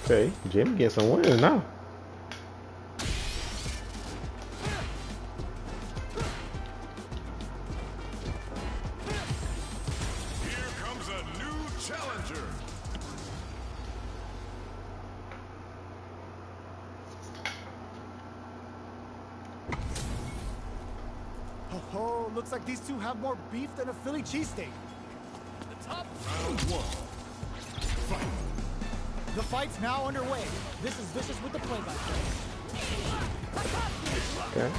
Okay, Jimmy getting some wins now. Here comes a new challenger. Oh, looks like these two have more beef than a Philly cheesesteak. The top. Round 1. Fight. The fight's now underway. This is Vicious with the play-by-play. Okay.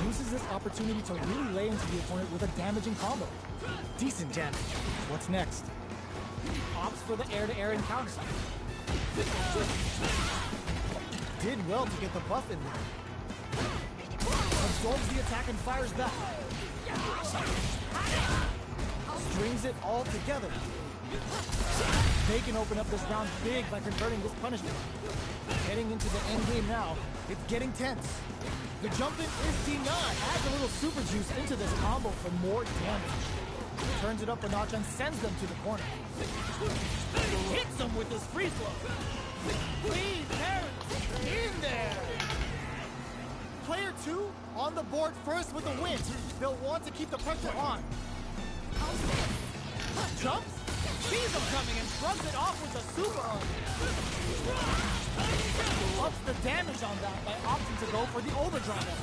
Uses this opportunity to really lay into the opponent with a damaging combo. Decent damage. What's next? Opts for the air-to-air encounter. Did well to get the buff in there. Absorbs the attack and fires back. Strings it all together. They can open up this round big by converting this punishment. Heading into the end game now, it's getting tense. The jump in is denied. Adds a little super juice into this combo for more damage. Turns it up a notch and sends them to the corner. Hits them with his free flow. Please, parents, in there. Player 2 on the board first with a win. They'll want to keep the pressure on. Jumps, sees him coming and shrugs it off with a super arm. Ups the damage on that by opting to go for the overdrive.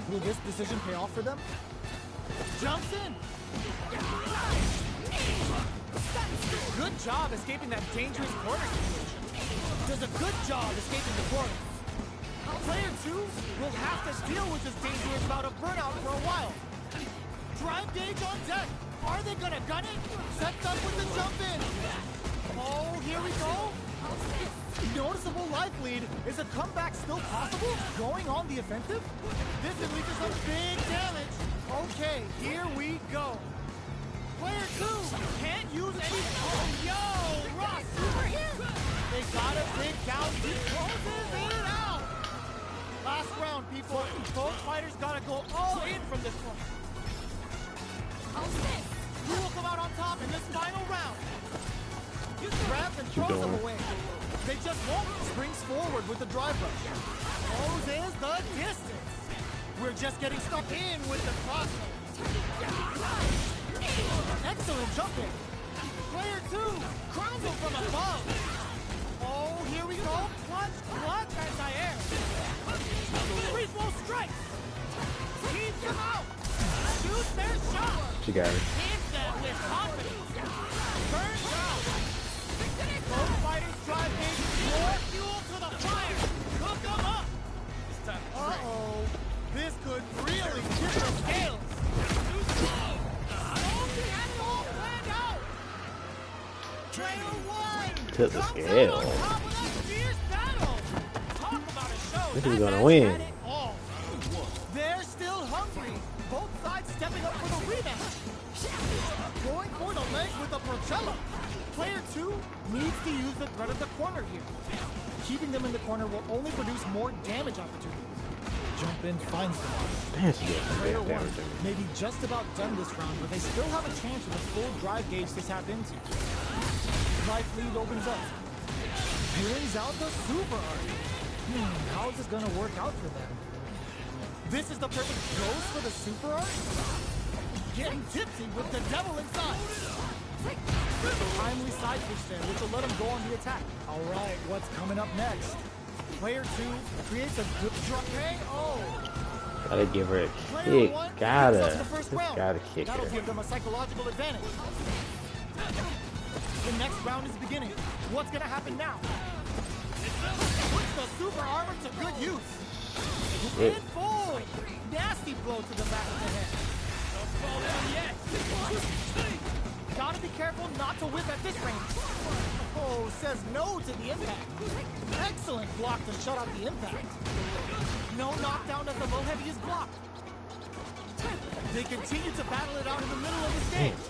Will this decision pay off for them? Jumps in. Good job escaping that dangerous corner situation. Does a good job escaping the corner. Player 2 will have to deal with this dangerous bout of burnout for a while. Drive gauge on deck. Are they gonna gun it? Sets up with the jump in. Oh, here we go. Noticeable life lead. Is a comeback still possible? Going on the offensive? This could lead to some big damage. Okay, here we go. Player 2 can't use any. Oh, yo, Ross, super here. They gotta dig down. He closes it out. Last round, people. Both fighters gotta go all in from this one. Who will come out on top in this final round? Grabs and throws them away. They just won't. Springs forward with the drive rush. Closes the distance. We're just getting stuck in with the crossbows. Excellent jumping. Player 2 crowns him from above. Oh, here we go. Clutch anti-air. Free flow strikes. Keeps them out. Shoots their shot. She got it. Hits them with confidence. Burns out. Both fighters drive gauge. More fuel to the fire. Cook them up. Uh-oh. This could really tip the scales. Too slow. Oh, he had it all planned out. Player 1. Tip the scale. On top of that fierce battle. Talk about a show. This is That gonna match win. had it all. They're still hungry. Both sides stepping up for the rematch. Going for the leg with a Procella. Player 2 needs to use the threat of the corner here. Keeping them in the corner will only produce more damage opportunities. Jump in finds them. Damn, she got some Player bad 1 damage to me. may be just about done this round, but they still have a chance with a full drive gauge to tap into. Life lead opens up. Brings out the super art. How is this gonna work out for them? This is the perfect dose for the super art. Getting tipsy with the devil inside. Timely side push there, which will let him go on the attack. All right, what's coming up next? Player 2 creates a good drop. Oh, Gotta give her a Player kick. 1 Gotta. picks up the first Just round. gotta kick That'll her. give them a psychological advantage. The next round is beginning. What's gonna happen now? Puts the super armor to good use. Shit. In full. Nasty blow to the back of the head. Don't fall down yet. Gotta be careful not to whip at this range. Oh, says no to the impact. Excellent block to shut out the impact. No knockdown as the low heavy is blocked. They continue to battle it out in the middle of the stage.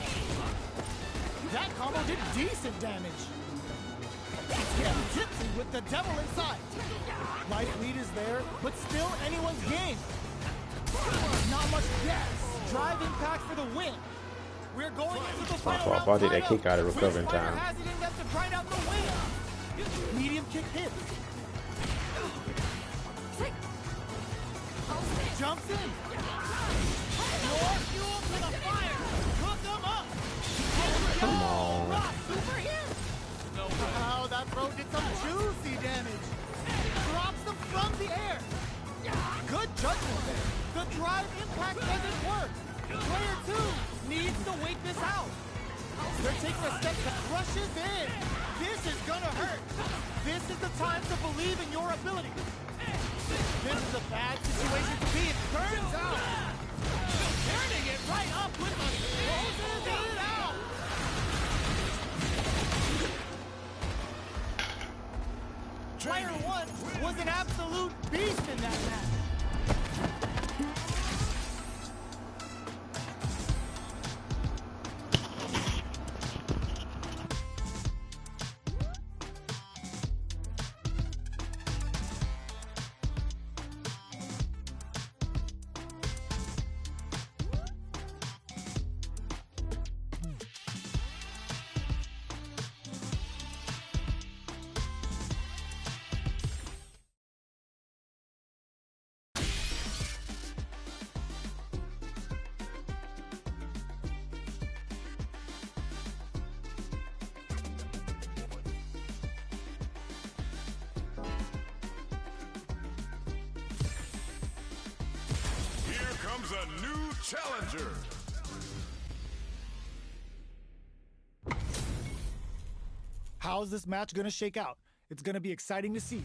That combo did decent damage. Getting tipsy with the devil inside. Life lead is there, but still anyone's game. Not much gas. Drive impact for the win. We're going into the final round. I'll take that timeout. kick out of recover in Which fighter time. has it in them to grind out the win? Medium kick hits. Jumps in. More fuel to the fire. Cook them up. Come on. Super hit. Oh, that throw did some juicy damage. Drops them from the air. Good judgment there. The drive impact doesn't work. Player 2 needs to wait this out. They're taking a step that crushes in. This is gonna hurt. This is the time to believe in your ability. This is a bad situation to be in. Turns out. Turning it right up with a closes it out. Player 1 was an absolute beast in that match. Comes a new challenger. How's this match gonna shake out? It's gonna be exciting to see.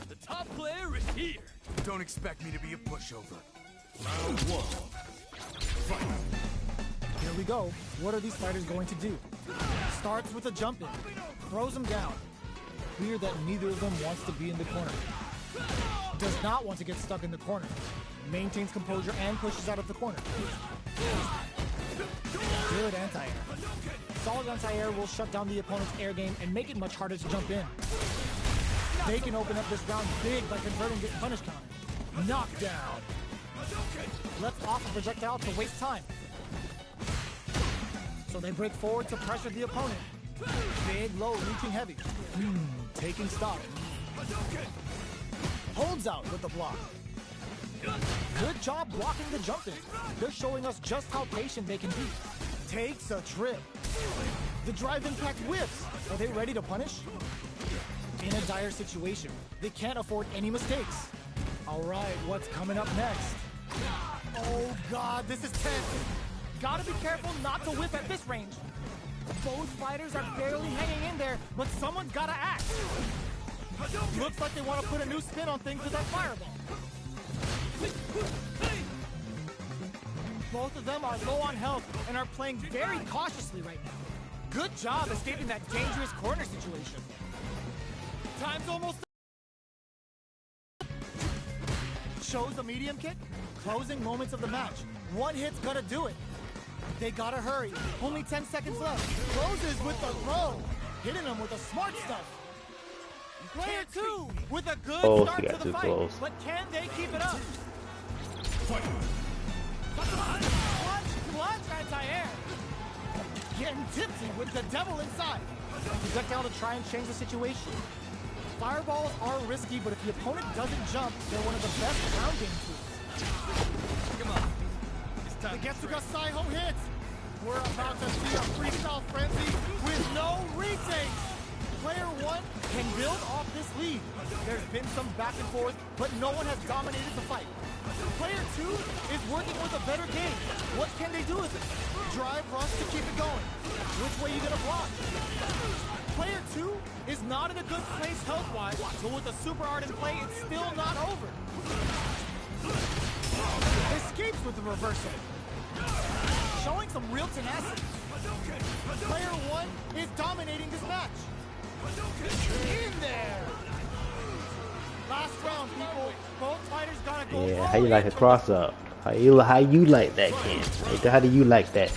The top player is here. Don't expect me to be a pushover. Round 1. Fight. Here we go. What are these fighters going to do? Starts with a jump in. Throws him down. Clear that neither of them wants to be in the corner. Does not want to get stuck in the corner. Maintains composure and pushes out of the corner. Good anti-air. Solid anti-air will shut down the opponent's air game and make it much harder to jump in. They can open up this round big by converting the punish counter. Knockdown. Left off a projectile to waste time. So they break forward to pressure the opponent. Big low reaching heavy. Taking stock. Holds out with the block. Good job blocking the jump in. They're showing us just how patient they can be. Takes a trip. The drive impact whips. Are they ready to punish? In a dire situation, they can't afford any mistakes. All right, what's coming up next? Oh God, this is tense. Gotta be careful not to whip at this range. Both fighters are barely hanging in there, but someone's gotta act. Looks like they want to put a new spin on things with that fireball. Both of them are low on health and are playing very cautiously right now. Good job escaping that dangerous corner situation. Time's almost up. Shows the medium kick. Closing moments of the match. One hit's gonna do it. They gotta hurry. Only 10 seconds left. Closes with the throw. Hitting them with the smart stuff. Player 2 with a good start to the fight. Close. But can they keep it up? Clutch anti-air. Getting tipsy with the devil inside. Projectile to try and change the situation. Fireballs are risky, but if the opponent doesn't jump, they're one of the best ground game tools. Come on. It's time. The Getsuga Saiho hits. We're about to see a freestyle frenzy with no retakes. Player 1 can build off this lead. There's been some back and forth, but no one has dominated the fight. Player 2 is working with a better game. What can they do with it? Drive rush to keep it going. Which way are you gonna block? Player 2 is not in a good place health-wise, but with a super art in play, it's still not over. Escapes with the reversal. Showing some real tenacity. Player 1 is dominating this match. In there. Last round, people. Both fighters gotta go. Yeah, how you like a cross up? How you like that, Ken? How do you like that,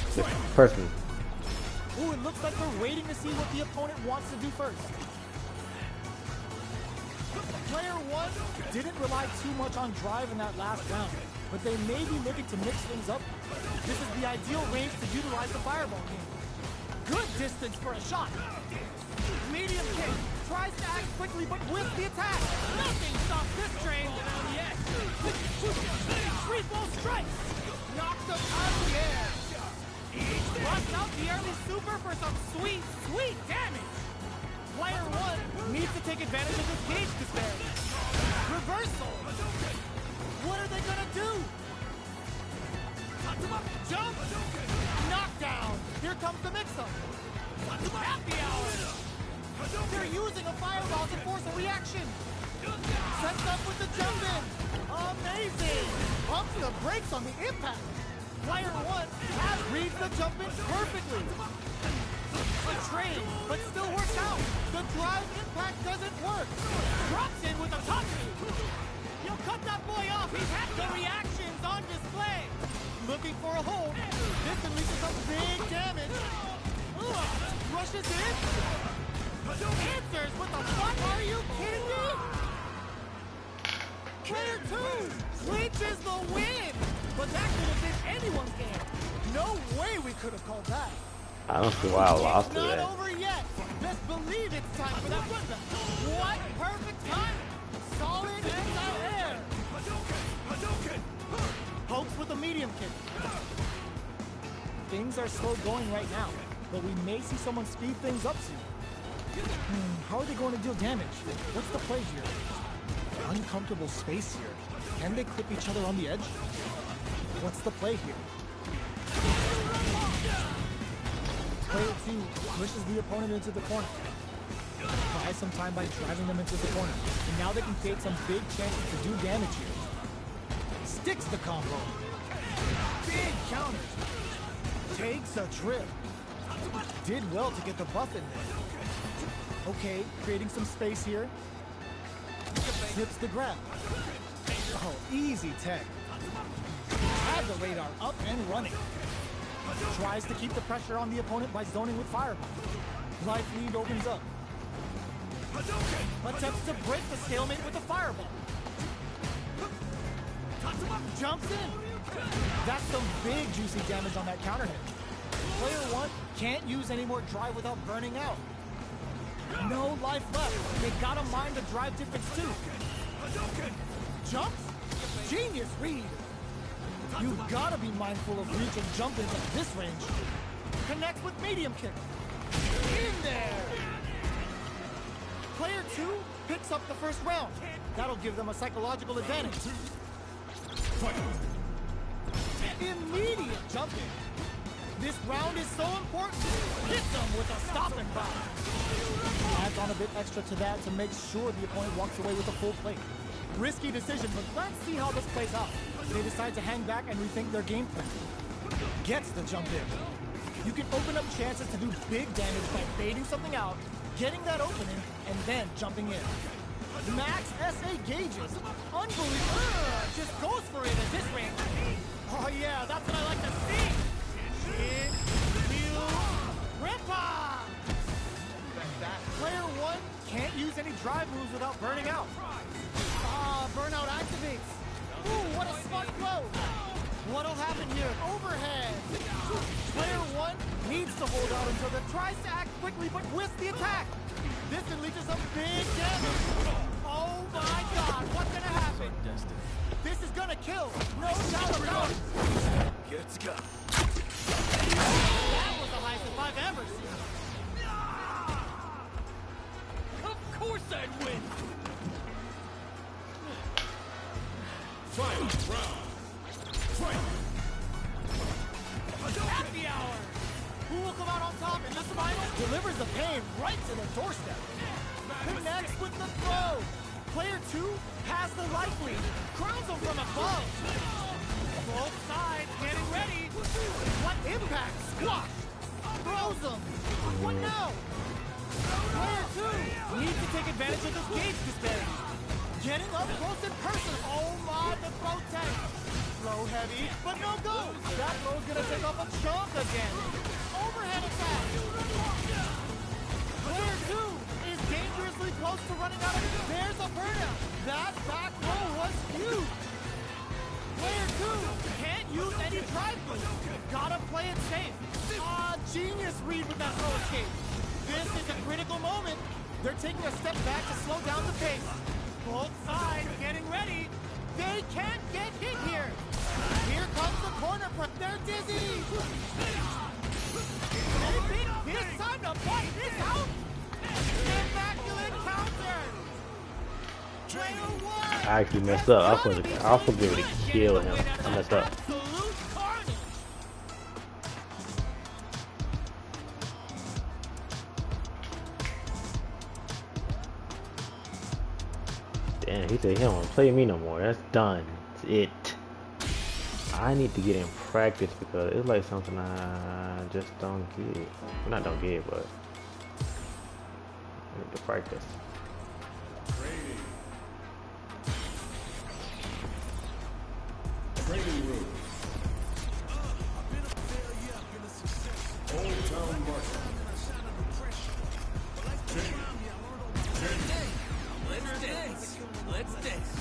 personally? Ooh, it looks like they're waiting to see what the opponent wants to do first. Player 1 didn't rely too much on drive in that last round, but they may be looking to mix things up. This is the ideal range to utilize the fireball game. Good distance for a shot. Medium kick. Tries to act quickly, but whips the attack. Nothing stops this train. Yes. Triple strikes. Knocks him out of the air. Runs out the early super for some sweet, sweet damage. Player 1 needs to take advantage of this gauge disparity. Reversal. What are they gonna do? Jump. Knockdown. Here comes the mix-up. Happy hour. They're using a fireball to force a reaction. Sets up with the jump in. Amazing. Pumps the brakes on the impact. Player 1 has reads the jump in perfectly. A trade, but still works out. The drive impact doesn't work. Drops in with a Tatsu. You'll cut that boy off. He's had the reactions on display. Looking for a hold. This unleashes some big damage. Rushes in. Answers with the fuck? Are you kidding me? Player 2 clinches the win. But that could have been anyone's game. No way we could have called that. I don't see why I lost to It's that. not over yet. Best believe it's time for that run back. What perfect time. Solid anti-air. Pokes with a medium kick. Things are slow going right now, but we may see someone speed things up soon. How are they going to deal damage? What's the play here? Uncomfortable space here. Can they clip each other on the edge? What's the play here? Player 2 pushes the opponent into the corner. Buys some time by driving them into the corner. And now they can create some big chances to do damage here. Sticks the combo. Big counters. Takes a trip. Did well to get the buff in there. Okay, creating some space here. Slips the grab. Oh, easy tech. Had the radar up and running. Tries to keep the pressure on the opponent by zoning with fireball. Life lead opens up. Attempts to break the stalemate with the fireball. Jumps in. That's some big juicy damage on that counter hit. Player 1 can't use any more drive without burning out. No life left. They gotta mind the drive difference too. Jumps. Genius read! You've got to be mindful of reach and jump ins at this range. Connects with medium kick. In there! Player 2 picks up the first round. That'll give them a psychological advantage. Immediate jumping. This round is so important. Hit them with a stop and bow. Adds on a bit extra to that to make sure the opponent walks away with a full plate. Risky decision, but let's see how this plays out. They decide to hang back and rethink their game plan. Gets the jump in. You can open up chances to do big damage by baiting something out, getting that opening, and then jumping in. Max SA gauges. Unbelievable. Just goes for it at this range. Oh yeah, that's what I like to see. Hit, wheel, ripper. Player 1 can't use any drive moves without burning out. Burnout activates. Ooh, what a smart blow. What'll happen here? Overhead. Player 1 needs to hold out until it tries to act quickly but whiffs the attack. This unleashes some big damage. Oh my god, what's gonna happen? This is gonna kill. No doubt about it. Let's go. That was the highest I've ever seen. Of course I'd win! Final round. Fight. Happy hour. Who will come out on top in this final? Delivers the pain right to the doorstep. Connects with the throw. Player 2 has the life lead. Crowns him from above. Both sides getting ready. What impact? Squash. Throws him. What now? Player 2 needs to take advantage of this gauge disparity. Getting up close and personal. Oh my, the throw tank. Throw heavy, but no go. That throw's gonna take off a chunk again. Overhead attack. Player 2 is dangerously close to running out of it. There's a burnout. That back row was huge. Player 2 can't use any drive moves. Gotta play it safe. Genius read with that throw escape. This is a critical moment. They're taking a step back to slow down the pace. Both sides getting ready. They can't get hit here. Here comes the corner press. They're dizzy. They think this time to fight this out. Immaculate counter. Player 1. I actually messed up. I was supposed to be able to kill him. I messed up. Absolute carnage. Damn, he said he don't want to play me no more. That's done. That's it. I need to get in practice because it's like something I just don't get. Well, not don't get, but I need to practice. Training room. Old Town Market. Let's dance! Let's dance!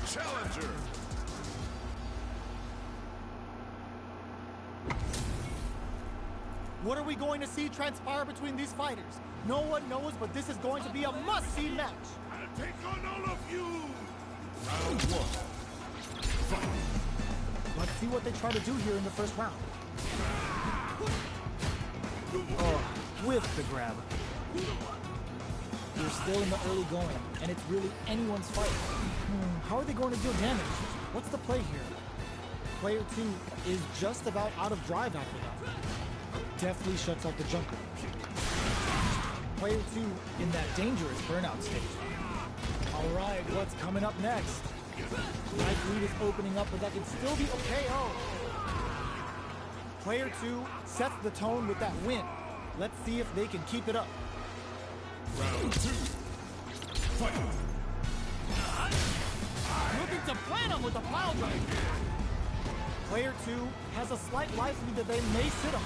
challenger. What are we going to see transpire between these fighters? No one knows, but this is going to be a must-see match. I'll take on all of you. Round one. Fight. Let's see what they try to do here in the first round. Oh, with the grab. We're still in the early going, and it's really anyone's fight. How are they going to deal damage? What's the play here? Player 2 is just about out of drive after that. Deftly shuts out the junker. Player 2 in that dangerous burnout stage. All right, what's coming up next? Life lead is opening up, but that can still be a KO. Player 2 sets the tone with that win. Let's see if they can keep it up. Round 2. Fight. Looking to plant him with a pile drive. Player 2 has a slight life lead that they may sit on.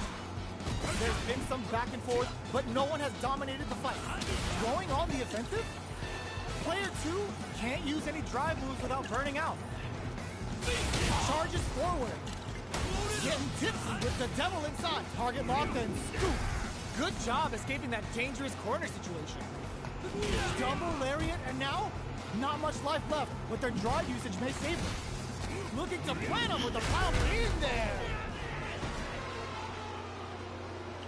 There's been some back and forth, but no one has dominated the fight. Going on the offensive? Player 2 can't use any drive moves without burning out. Charges forward. Getting tipsy with the devil inside. Target locked and scoop. Good job escaping that dangerous corner situation. Double lariat, and now not much life left, but their drive usage may save them. Looking to plant him with a pile in there.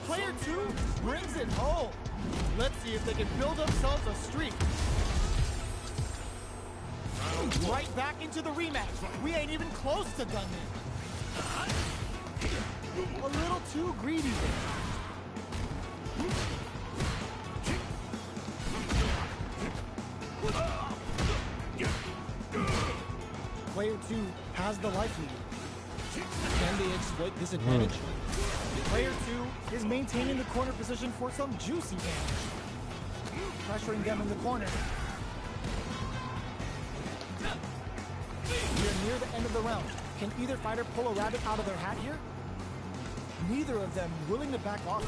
Player 2 brings it home. Let's see if they can build themselves a streak. Right back into the rematch. We ain't even close to done yet. A little too greedy there. Player 2 has the life lead. Can they exploit this advantage? Player 2 is maintaining the corner position for some juicy damage. Pressuring them in the corner. We're near the end of the round. Can either fighter pull a rabbit out of their hat here? Neither of them willing to back off.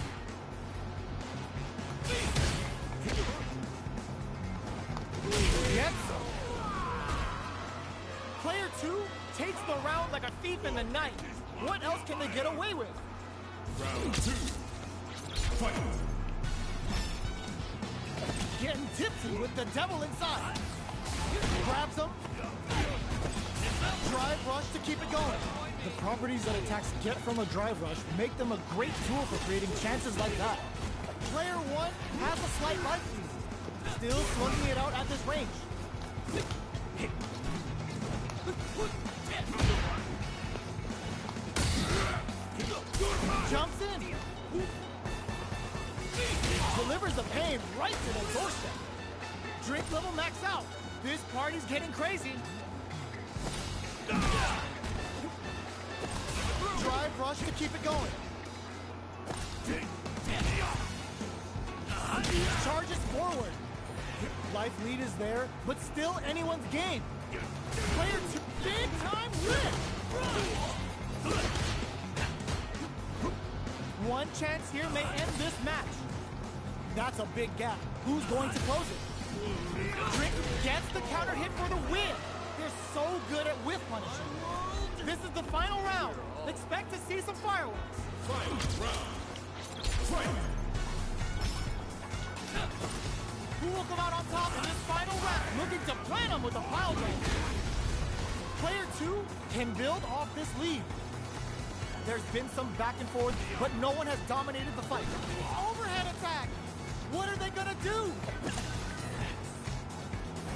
Yes. Player 2 takes the round like a thief in the night. What else can they get away with? Round 2. Fight. Getting tipsy with the devil inside. Grabs him. Drive rush to keep it going. The properties that attacks get from a drive rush make them a great tool for creating chances like that. Player 1 has a slight life lead. Still slugging it out at this range. Jumps in. Delivers the pain right to the doorstep. Drink level max out. This party's getting crazy. Drive rush to keep it going. Charges forward. Life lead is there, but still anyone's game. Player 2, big time win. One chance here may end this match. That's a big gap. Who's going to close it? Drink gets the counter hit for the win. They're so good at whiff punishing. This is the final round. Expect to see some fireworks. Who will come out on top in this final round? Looking to plant him with a pile drive. Player 2 can build off this lead. There's been some back and forth, but no one has dominated the fight. Overhead attack. What are they gonna do?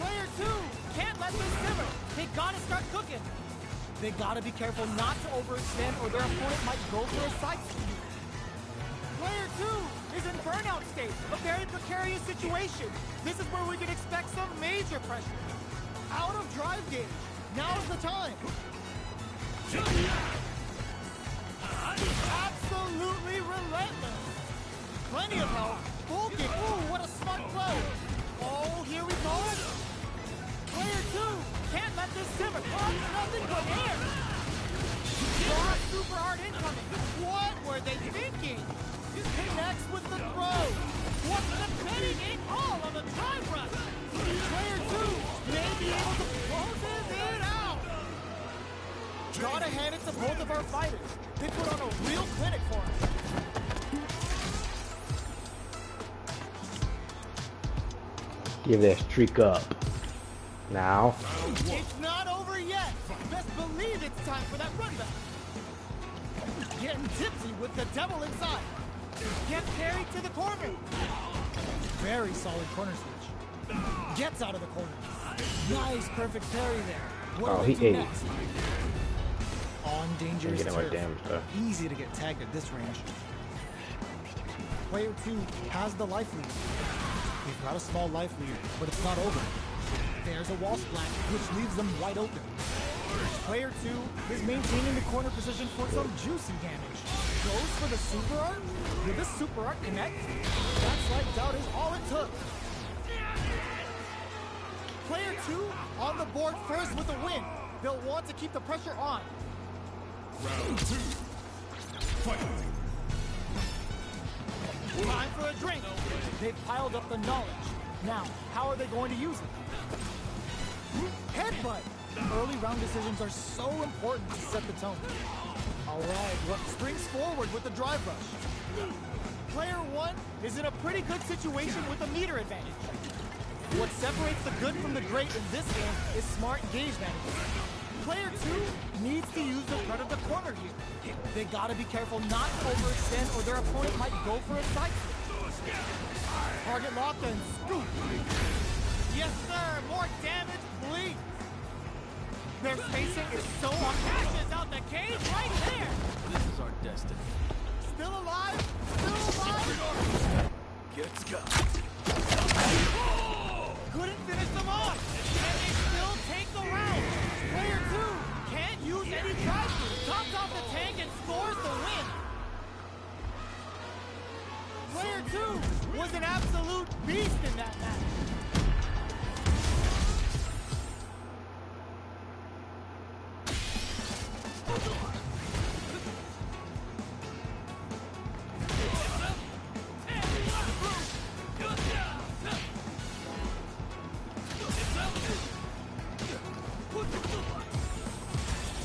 Player 2 can't let this simmer. They gotta start cooking. They gotta be careful not to overextend or their opponent might go for a side sweep. Player 2 is in burnout state, a very precarious situation. This is where we can expect some major pressure. Out of drive gauge. Now's the time. Absolutely relentless. Plenty of help. Full kick. Ooh, what a smart play. Oh, here we go. Player 2 can't let this simmer. Oh, nothing but air. Raw super hard incoming. What were they thinking? Connects with the throw. What's the betting it all on the drive rush? Player 2 may be able to close it out. Gotta hand it to both of our fighters. They put on a real clinic for us. Give that streak up. Now. It's not over yet. Best believe it's time for that run back. Getting tipsy with the devil inside. Gets carried to the corner. Very solid corner switch. Gets out of the corner. Nice, perfect parry there. What Oh, do they he do ate. next? On dangerous Getting my turf. damage though. Easy to get tagged at this range. Player 2 has the life lead. They've got a small life lead, but it's not over. There's a wall splat, which leaves them wide open. Player 2 is maintaining the corner position for some juicy damage. Goes for the super art? Did the super art connect? That slight doubt is all it took. Player 2 on the board first with a win. They'll want to keep the pressure on. Round 2. Fight. Time for a drink. They've piled up the knowledge. Now, how are they going to use it? Headbutt. Early round decisions are so important to set the tone. All right, what springs forward with the drive rush? Player 1 is in a pretty good situation with a meter advantage. What separates the good from the great in this game is smart gauge management. Player 2 needs to use the front of the corner here. They gotta be careful not to overextend or their opponent might go for a side switch. Target locked and scoop. Yes, sir, more damage, please. Their spacing is so on. Cashes out the cage right there. This is our destiny. Still alive? Still alive? Gets got. Couldn't finish them off. Can they still take the round? Player 2 can't use any drive-through. Tops off the tank and scores the win. Player 2 was an absolute beast in that match.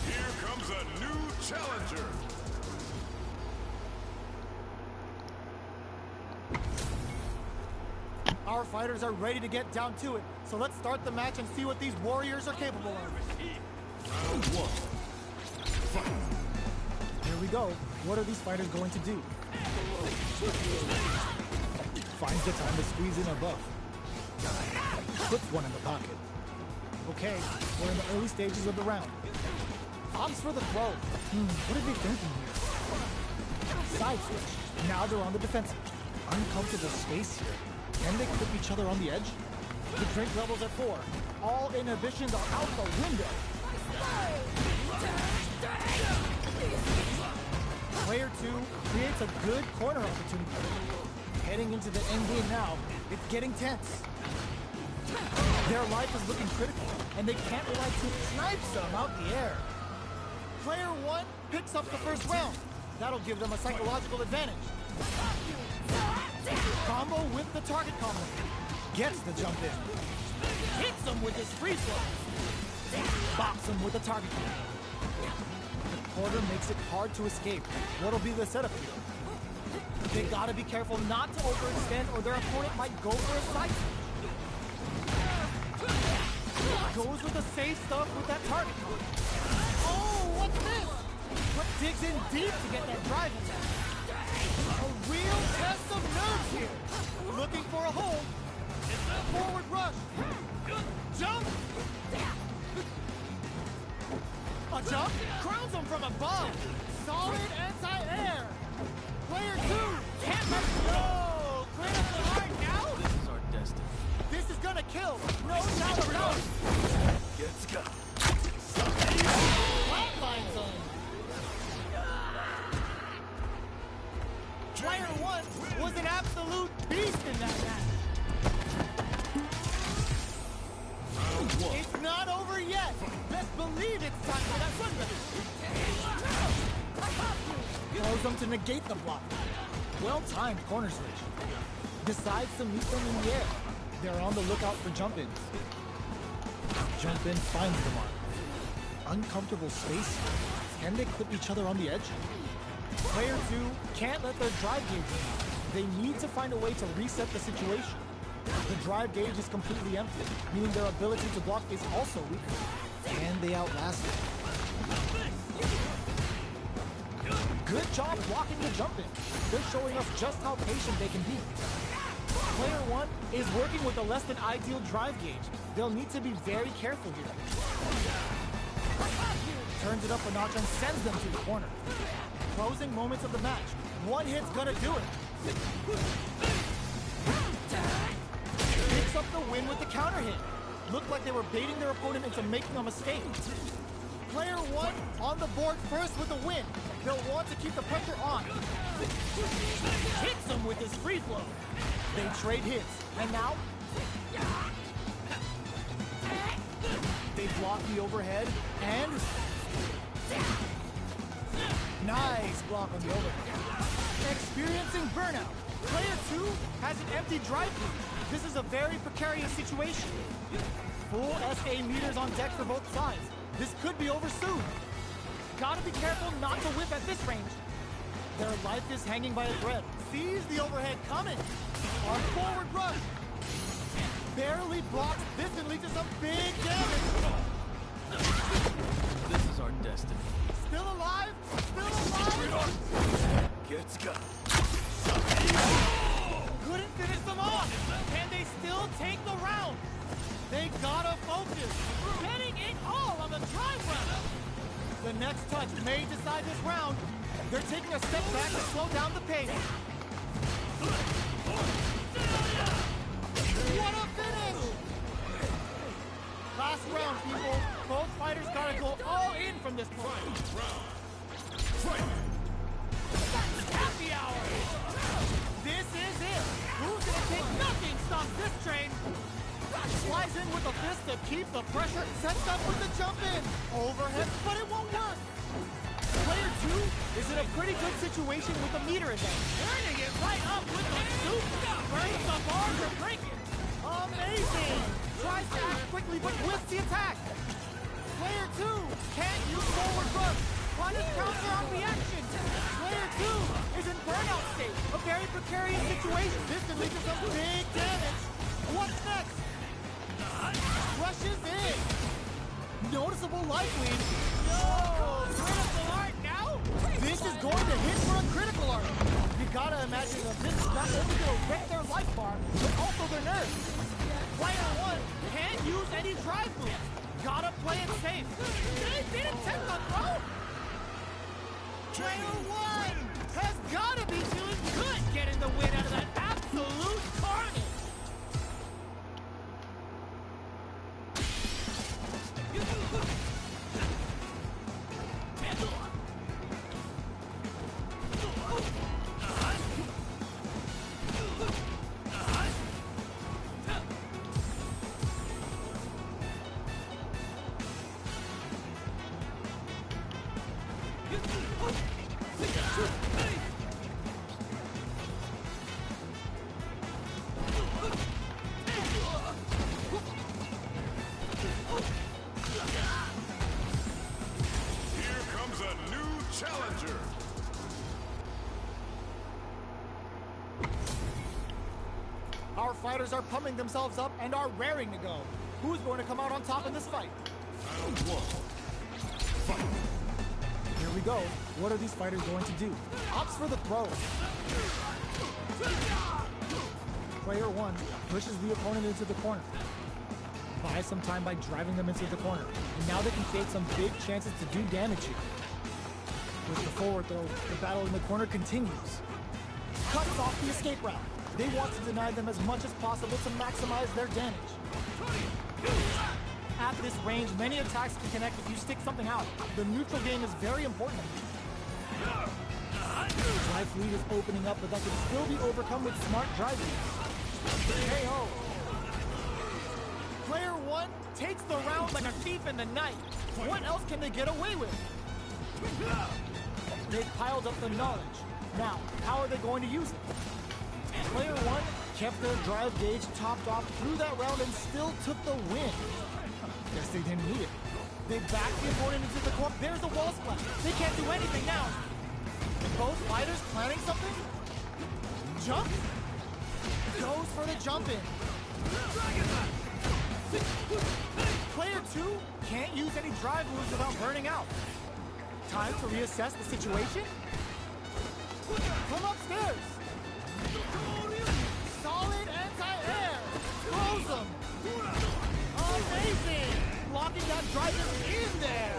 Here comes a new challenger. Our fighters are ready to get down to it, so let's start the match and see what these warriors are capable of. Round 1. Fight. Here we go. What are these fighters going to do? Finds the time to squeeze in a buff. Puts one in the pocket. Okay, we're in the early stages of the round. Opts for the throw. What are they thinking here? Side switch. Now they're on the defensive. Uncomfortable space here. Can they clip each other on the edge? The drink levels at 4. All inhibitions are out the window. Player 2 creates a good corner opportunity. Heading into the end game now, it's getting tense. Their life is looking critical, and they can't rely to snipe some out the air. Player 1 picks up the first round. That'll give them a psychological advantage. Combo with the target combo. Gets the jump in. Hits him with his free throw. Bops him with the target combo. The quarter makes it hard to escape. What'll be the setup here? They gotta be careful not to overextend or their opponent might go for a side switch. Goes with the safe stuff with that target combo. Oh, what's this? But digs in deep to get that drive in there. A real test of nerves here. Looking for a hold. Forward rush. Jump. A jump crowns him from above. Solid anti-air. Player 2 can't let go. Clear up the heart now. This is our destiny. This is gonna kill. No doubt about it. Gets got. Flatline zone. Player 1 was an absolute beast in that match. Round 1. It's not over yet. Best believe it's time for that run back. Throws them to negate the block. Well-timed corner switch. Decides to meet them in the air. They're on the lookout for jump-ins. Jump-in finds the mark. uncomfortable space. Can they clip each other on the edge? Player 2 can't let their drive gauge run out. They need to find a way to reset the situation. The drive gauge is completely empty, meaning their ability to block is also weaker. Can they outlast it? Good job blocking the jump in. They're showing us just how patient they can be. Player 1 is working with a less than ideal drive gauge. They'll need to be very careful here. Turns it up a notch and sends them to the corner. Closing moments of the match. One hit's gonna do it. Picks up the win with the counter hit. Looked like they were baiting their opponent into making a mistake. Player 1 on the board first with a win. They'll want to keep the pressure on. Hits him with his free flow. They trade hits. And now they block the overhead and nice block on the overhead. Experiencing burnout. Player 2 has an empty drive gauge. This is a very precarious situation. Full SA meters on deck for both sides. This could be over soon. Gotta be careful not to whip at this range. Their life is hanging by a thread. Sees the overhead coming. On forward rush. Barely blocks. This can lead to some big damage. This is our destiny. Still alive? Still alive? Gets got. Couldn't finish them off. Can they still take the round? They gotta focus. Betting it all on the drive run. The next touch may decide this round. They're taking a step back to slow down the pace. What a finish! Last round, people. Both fighters gotta go all in from this point. Happy hour! This is it! Who's gonna take nothing stops this train? Slides in with a fist to keep the pressure, sets up with the jump in. Overhead, but it won't work. Player 2 is in a pretty good situation with the meter again. Turning it right up with the soup. Burns the bars are breaking. Amazing! Tries to act quickly, but whiffs the attack. Player 2 can't use forward rush. Tries counter on reaction. Player 2 is in burnout state. A very precarious situation. This can lead to some big damage. What's next? Rushes in. Noticeable life lead. No! Critical art now? This is going to hit for a critical art. You gotta imagine that this is not only going to wreck their life bar, but also their nerves. Player 1 can't use any drive moves. Gotta play it safe. They didn't take the throw. Player 1 has gotta be feeling good getting the win out of that absolute carnage. Our fighters are pumping themselves up and are raring to go. Who's going to come out on top in this fight? Round 1. Fight. Here we go. What are these fighters going to do? Opts for the throw. Player 1 pushes the opponent into the corner. Buys some time by driving them into the corner. And now they can create some big chances to do damage here. With the forward throw, the battle in the corner continues. Cuts off the escape route. They want to deny them as much as possible to maximize their damage. At this range, many attacks can connect if you stick something out. The neutral game is very important. Life lead is opening up, but that can still be overcome with smart driving. KO. Player 1 takes the round like a thief in the night. What else can they get away with? They've piled up the knowledge. Now, how are they going to use it? Player 1 kept their drive gauge topped off through that round and still took the win. Guess they didn't need it. They back the opponent into the corner. There's a wall splash. They can't do anything now. Both fighters planning something? Jump? Goes for the jump in. Player 2 can't use any drive moves without burning out. Time to reassess the situation? From upstairs. Solid anti-air. Throws him. Amazing. Blocking that drive in there.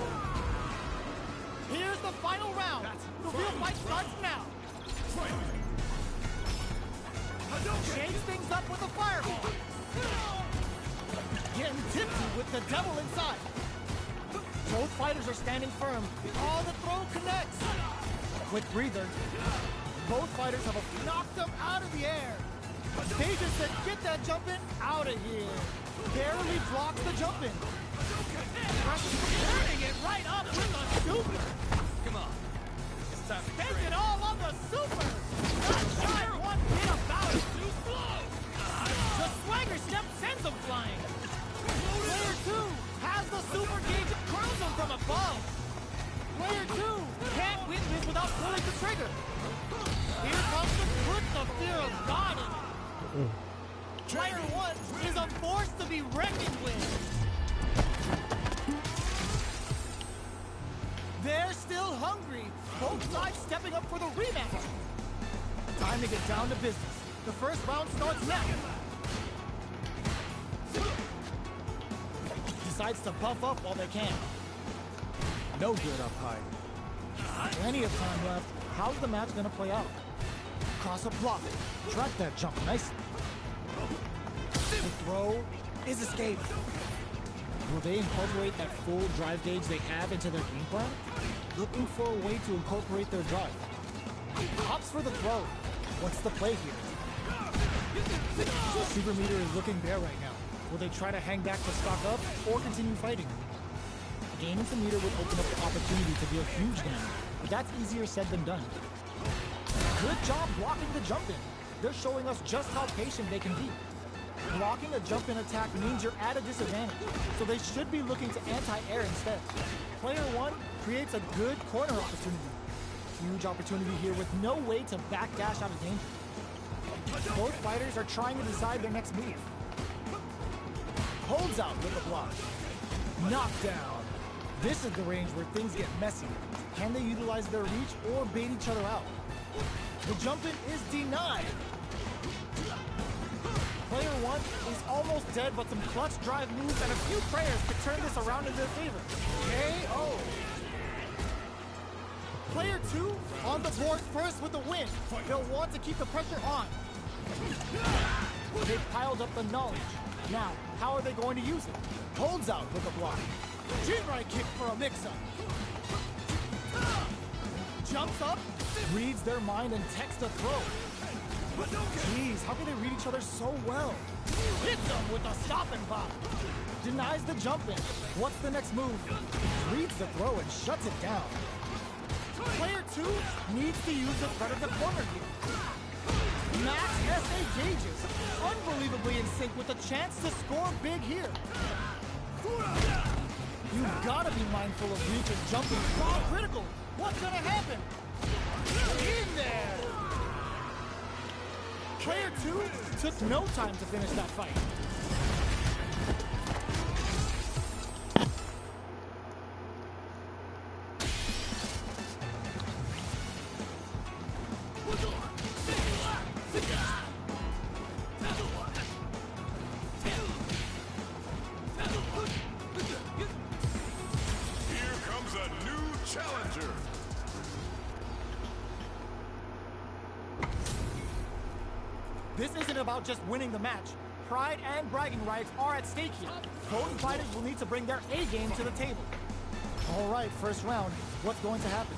Here's the final round. The real fight starts now. Shakes things up with a fireball. Getting tipsy with the devil inside. Both fighters are standing firm. Oh, the throw connects. Quick breather. Both fighters have knocked them out of the air. They just said, get that jump in out of here. Barely blocks the jump in. Turning it right up with the super. Come on. It's time to Spends it all on the super. Not shy one bit about it. Too slow. The swagger step sends him flying. Player 2 has the super gauge and curls him from above. Player 2 can't win this without pulling the trigger. Here comes the put the fear of God in it. Player 1 is a force to be reckoned with. They're still hungry. Both sides stepping up for the rematch. Time to get down to business. The first round starts now. Decides to buff up while they can. No good up high. Plenty of time left. How's the match gonna play out? Cross up block. Track that jump nicely. The throw is escaped. Will they incorporate that full drive gauge they have into their game plan? Looking for a way to incorporate their drive. Opts for the throw. What's the play here? Super meter is looking bare right now. Will they try to hang back to stock up or continue fighting? Gaining some meter would open up the opportunity to deal huge damage, but that's easier said than done. Good job blocking the jump in. They're showing us just how patient they can be. Blocking a jump in attack means you're at a disadvantage, so they should be looking to anti-air instead. Player 1 creates a good corner opportunity. Huge opportunity here with no way to backdash out of danger. Both fighters are trying to decide their next move. Holds out with the block. Knockdown. This is the range where things get messy. Can they utilize their reach or bait each other out? The jump in is denied. Player 1 is almost dead, but some clutch drive moves and a few prayers could turn this around in their favor. KO. Player 2 on the board first with the win. They'll want to keep the pressure on. They've piled up the knowledge. Now, how are they going to use it? Holds out with a block. Jinrai kick for a mix-up. Jumps up, reads their mind and texts a throw. Jeez, how can they read each other so well? Hits them with a stop and pop. Denies the jump in. What's the next move? Reads the throw and shuts it down. Player 2 needs to use the threat of the corner here. Max SA gauges, unbelievably in sync with a chance to score big here. You've got to be mindful of reach and jumping. All critical. What's gonna happen? In there. Player 2 took no time to finish that fight. This isn't about just winning the match. Pride and bragging rights are at stake here. Both fighters will need to bring their A game to the table. All right, first round. What's going to happen?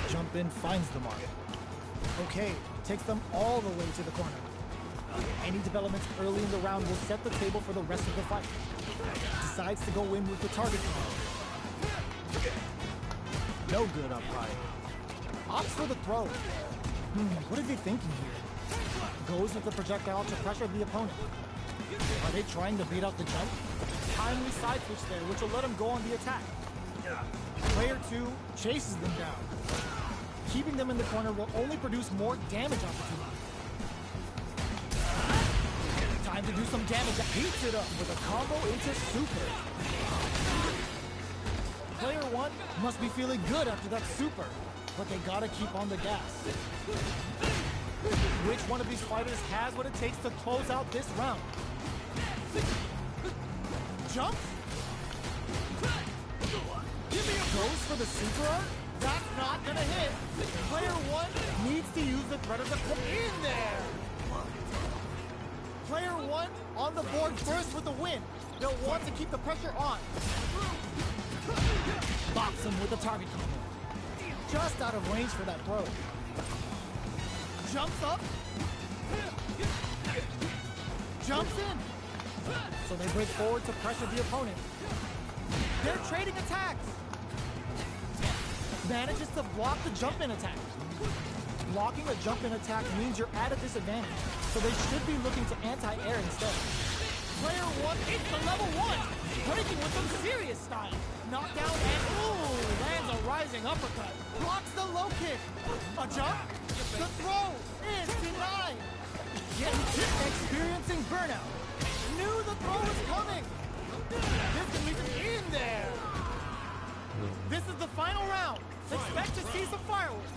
Jump in finds the mark. Okay, takes them all the way to the corner. Any developments early in the round will set the table for the rest of the fight. Decides to go in with the target command. No good up high. Opts for the throw. What is he thinking here? Goes with the projectile to pressure the opponent. Are they trying to beat out the jump? timely side switch there, which will let him go on the attack. Player 2 chases them down. Keeping them in the corner will only produce more damage opportunities. Time to do some damage. Heats it up with a combo into super. Player 1 must be feeling good after that super, but they gotta keep on the gas. Which one of these fighters has what it takes to close out this round? Jump? Goes for the super art? That's not gonna hit. Player 1 needs to use the threat of the in there. Player 1 on the board first with the win. They'll want to keep the pressure on. Bops him with the target combo. Just out of range for that throw. Jumps up. Jumps in. So they break forward to pressure the opponent. They're trading attacks. Manages to block the jump-in attack. Blocking a jump-in attack means you're at a disadvantage, so they should be looking to anti-air instead. Player 1 hits the level 1, breaking with some serious style. Knockdown and lands a rising uppercut. Blocks the low kick. A jump. The throw is denied. Yet experiencing burnout. Knew the throw was coming. This can leave him in there. This is the final round. Expect to see some fireworks.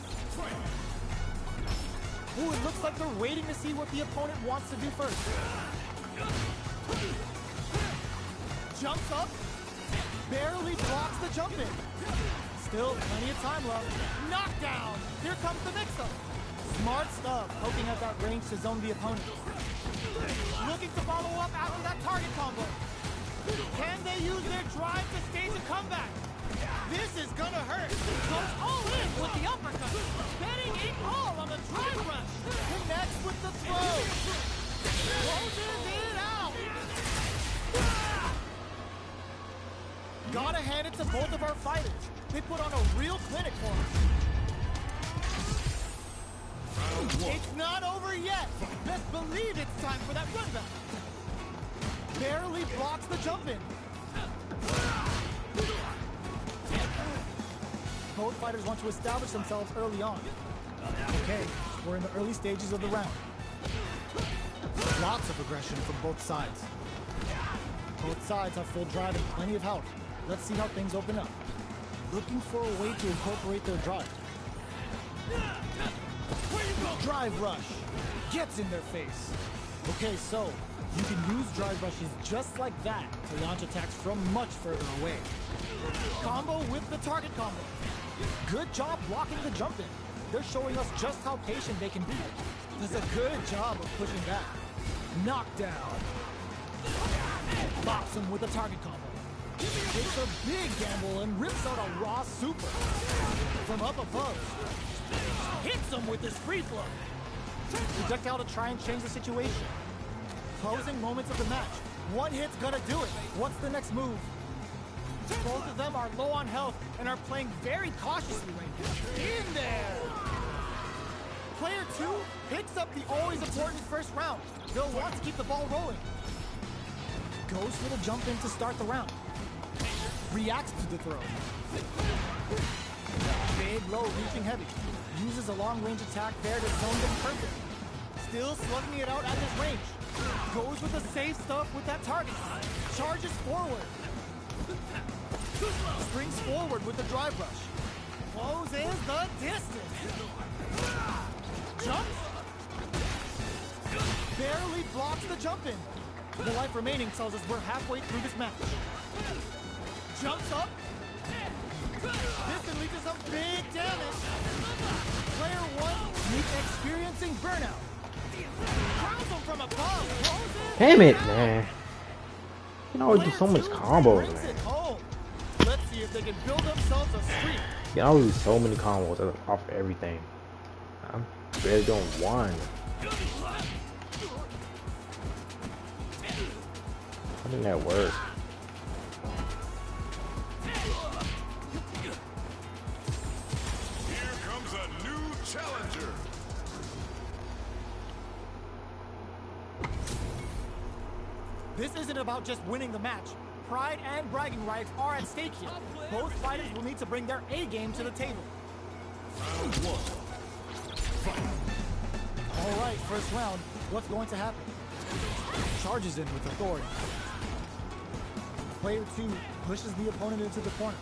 Ooh, it looks like they're waiting to see what the opponent wants to do first. Jumps up. Barely blocks the jump in. Still plenty of time left. Knockdown. Here comes the mix-up. Smart stuff, poking at that range to zone the opponent. Looking to follow up after that target combo. Can they use their drive to stage a comeback? This is gonna hurt. Goes all in with the uppercut. Betting it all on the drive rush. Connects with the throw. Closes it out. Gotta hand it to both of our fighters. They put on a real clinic for us. It's not over yet. Best believe it's time for that run back. Barely blocks the jump in. Both fighters want to establish themselves early on. Okay, we're in the early stages of the round. Lots of aggression from both sides. Both sides have full drive and plenty of health. Let's see how things open up. Looking for a way to incorporate their drive. Drive rush. Gets in their face. Okay, so you can use drive rushes just like that to launch attacks from much further away. Combo with the target combo. Good job blocking the jump in. They're showing us just how patient they can be. Does a good job of pushing back. Knockdown. Bops him with a target combo. Takes a big gamble and rips out a raw super. From up above. Hits him with his free flow. Projectile to try and change the situation. Closing moments of the match. One hit's gonna do it. What's the next move? Both of them are low on health and are playing very cautiously right now. In there! Player 2 picks up the always important first round. They'll want to keep the ball rolling. Goes for the jump in to start the round. Reacts to the throw. Big low reaching heavy. Uses a long range attack there to zone them perfectly. Still slugging it out at this range. Goes with the safe stuff with that target. Charges forward. Springs forward with the drive rush. Closes the distance. Jumps. Barely blocks the jump in. The life remaining tells us we're halfway through this match. Jumps up. This can lead to some big damage. Player 1 experiencing burnout. Crowns him from above. Damn it, man. You can always do so much combos, man. Let's see if they can build themselves a streak. You can always do so many combos off everything. I'm barely doing one. How did that work? Here comes a new challenger. This isn't about just winning the match. pride and bragging rights are at stake here. Both fighters will need to bring their A game to the table. Round one. Fight. All right, first round. What's going to happen? Charges in with authority. Player 2 pushes the opponent into the corner.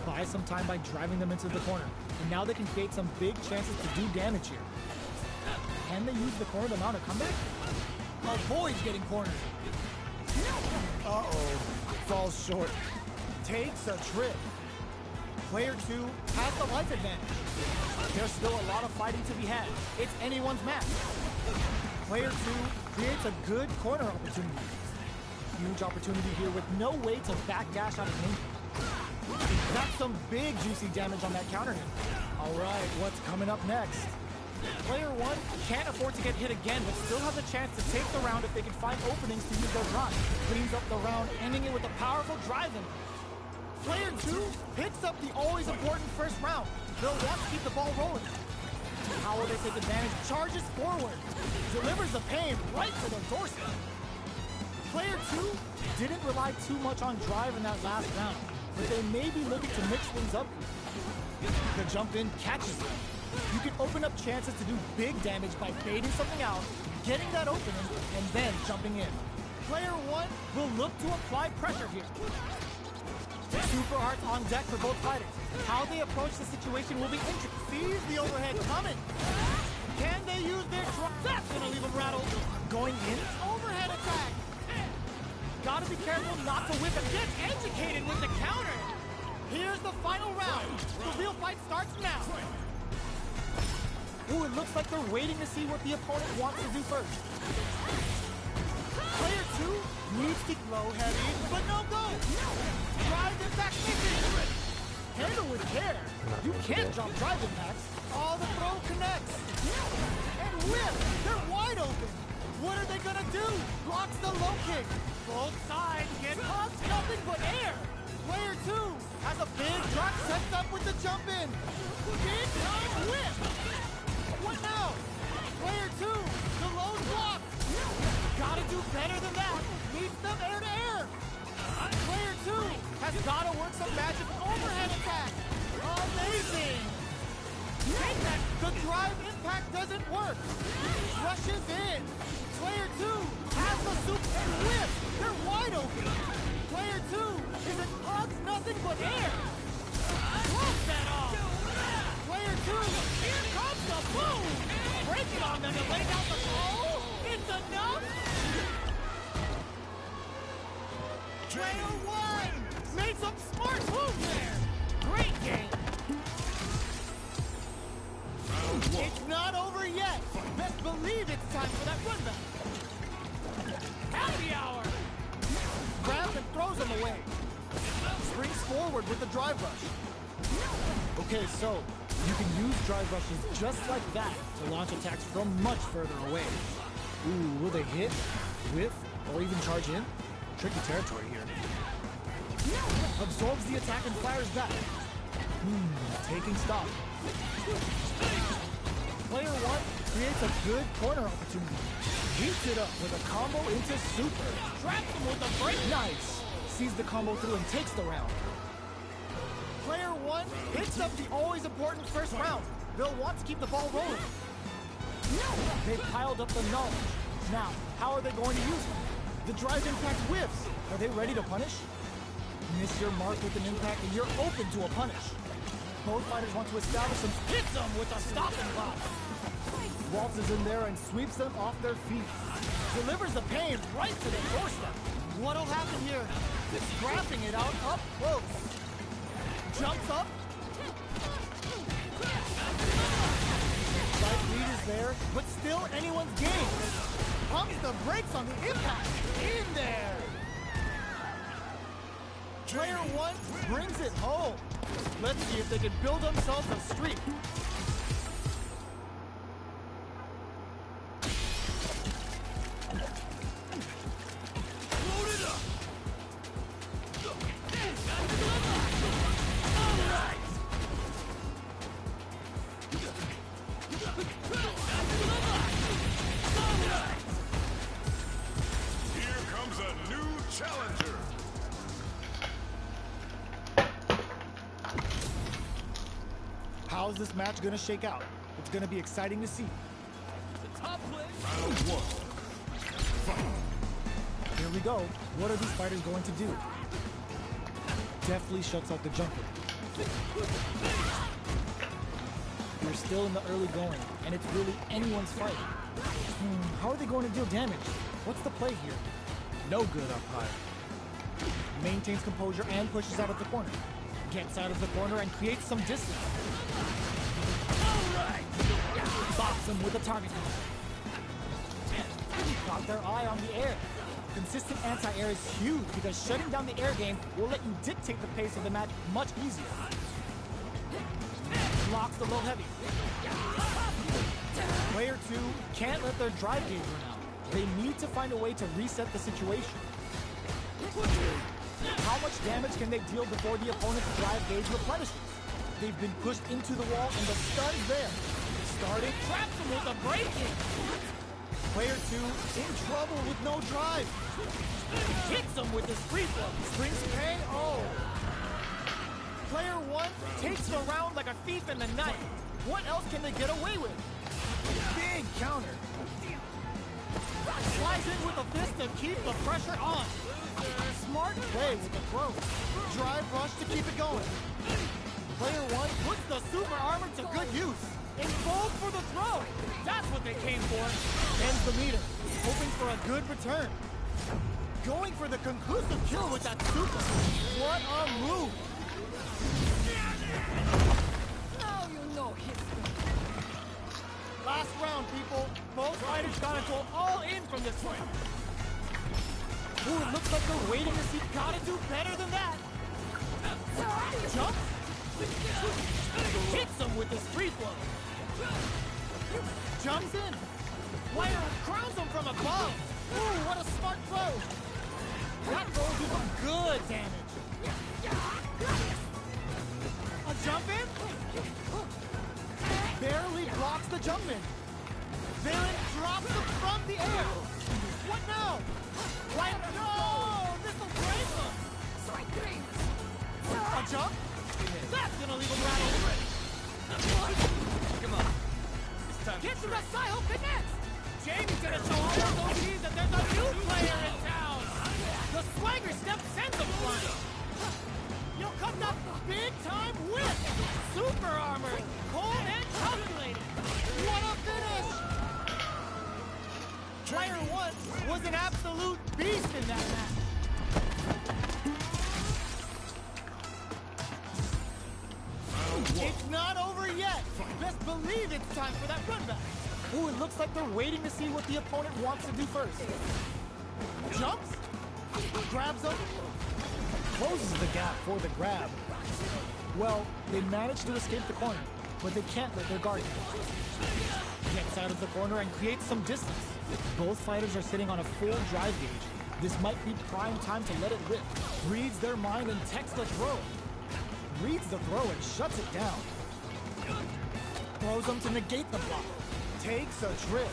Buys some time by driving them into the corner. And now they can create some big chances to do damage here. Can they use the corner to mount a comeback? Avoids getting cornered. Uh-oh. Falls short. Takes a trip. Player 2 has the life advantage. There's still a lot of fighting to be had. It's anyone's match. Player 2 creates a good corner opportunity. Huge opportunity here with no way to backdash out of danger. That's some big juicy damage on that counter hit. All right, what's coming up next? Player 1 can't afford to get hit again, but still has a chance to take the round if they can find openings to use their drive. Cleans up the round, ending it with a powerful drive in. Player 2 picks up the always important first round. They'll want to keep the ball rolling. How will they take advantage? Charges forward. Delivers the pain right to their doorstep. Player 2 didn't rely too much on drive in that last round, but they may be looking to mix things up here. The jump in catches them. You can open up chances to do big damage by baiting something out, getting that opening, and then jumping in. Player 1 will look to apply pressure here. Super Hearts on deck for both fighters. How they approach the situation will be interesting. Sees the overhead coming. Can they use their drop? That's gonna leave them rattled. Going in, overhead attack. Gotta be careful not to whip and get educated with the counter. Here's the final round. The real fight starts now. Ooh, it looks like they're waiting to see what the opponent wants to do first. Player 2 needs to low heavy, but no go. Drive impact misses. Handle with care. You can't drop drive impacts. Oh, the throw connects. And whip. They're wide open. What are they gonna do? Blocks the low kick. Both sides get pumped. Nothing but air. Player 2 has a big drop, sets up with the jump in. Big time whip. What now? Player 2, the low block. Gotta do better than that. Needs them air to air. Player 2 has gotta work some magic overhead attack. Amazing. Take that. The drive impact doesn't work. Rushes in. Player 2 has the soup and whip. They're wide open. Player 2 isn't hugs nothing but air. Block that off. Player 2, here comes the boom. Break it on them to lay down the ball. It's enough. Player 1 made some smart moves there. Great game. It's not over yet. Best believe it's time for that run back. Happy hour. Grabs and throws him away. Springs forward with the drive rush. Okay, so you can use drive rushes just like that to launch attacks from much further away. Ooh, will they hit, whiff, or even charge in? Tricky territory here. Absorbs the attack and fires back. Taking stock. Player 1 creates a good corner opportunity. Heats it up with a combo into super. Traps him with a break. Nice. Sees the combo through and takes the round. Player 1 picks up the always important first round. They'll want to keep the ball rolling. They've piled up the knowledge. Now, how are they going to use it? The drive impact whiffs. Are they ready to punish? Miss your mark with an impact and you're open to a punish. Both fighters want to establish some hits them with a stop and block. Waltzes in there and sweeps them off their feet. Delivers the pain right to the doorstep. What'll happen here? Scrapping it out up close. Jumps up. Slight lead is there, but still anyone's game. Pumps the brakes on the impact. In there. Player 1 brings it home. Let's see if they can build themselves a streak. Load it up. Here comes a new challenger. How's this match gonna shake out? It's gonna be exciting to see. The top play. Round one. Here we go. What are these fighters going to do? Deftly shuts out the jumper. We're still in the early going, and it's really anyone's fight. How are they going to deal damage? What's the play here? No good up high. Maintains composure and pushes out of the corner. Gets out of the corner and creates some distance. Alright! Bops him with a target. Got their eye on the air. Consistent anti-air is huge because shutting down the air game will let you dictate the pace of the match much easier. Blocks the low heavy. Player 2 can't let their drive gauge run out. They need to find a way to reset the situation. How much damage can they deal before the opponent's drive gauge replenishes? They've been pushed into the wall and the stun's there. Starting, traps him with a break-in. Player 2 in trouble with no drive. Hits him with his free throw. Springs KO. Player 1 takes the round like a thief in the night. What else can they get away with? Big counter. Slides in with a fist to keep the pressure on. Smart play with the throw. Drive rush to keep it going. Player 1 puts the super armor to good use. And goes for the throw. That's what they came for. Ends the meter, hoping for a good return. Going for the conclusive kill with that super. What a move. Now you know history. Last round, people. Both fighters gotta go all in from this one. Ooh, it looks like they're waiting to see. Gotta do better than that. Jump. Hits him with his free flow. Jumps in. Player crowns him from above. Ooh, what a smart throw. That throw did some good damage. A jump in? Barely blocks the jump in. Villain drops him from the air. What now? Right? No! This'll break him. A jump? That's gonna leave him rattled. Come on. It's time. Get to the side, hook connects! Jamie's gonna show all those OGs that there's a new player in town! The swagger step sends him flying! You'll cut that big time whip! Super armor! Cold and calculated! What a finish! Player 1 was an absolute beast in that match! It's not over yet! Best believe it's time for that run back! Ooh, it looks like they're waiting to see what the opponent wants to do first. Jumps, grabs him, closes the gap for the grab. Well, they managed to escape the corner, but they can't let their guard down. Gets out of the corner and creates some distance. Both fighters are sitting on a full drive gauge. This might be prime time to let it rip. Reads their mind and texts the throw. Reads the throw and shuts it down. Throws them to negate the block. Takes a trip.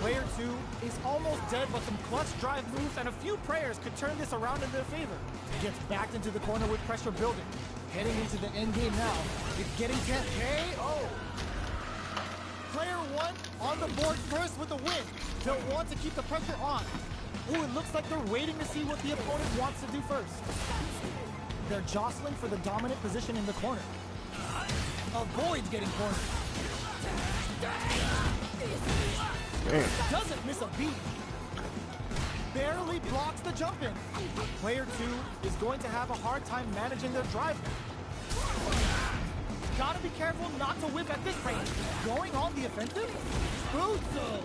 Player 2 is almost dead, but some clutch drive moves and a few prayers could turn this around in their favor. Gets backed into the corner with pressure building. Heading into the end game now. It's getting 10 KO. Player 1 on the board first with a win. They'll want to keep the pressure on. Ooh, it looks like they're waiting to see what the opponent wants to do first. They're jostling for the dominant position in the corner. Avoids getting cornered. Doesn't miss a beat. Barely blocks the jump in. Player 2 is going to have a hard time managing their drive. Gotta be careful not to whip at this range. Going on the offensive? Brutal.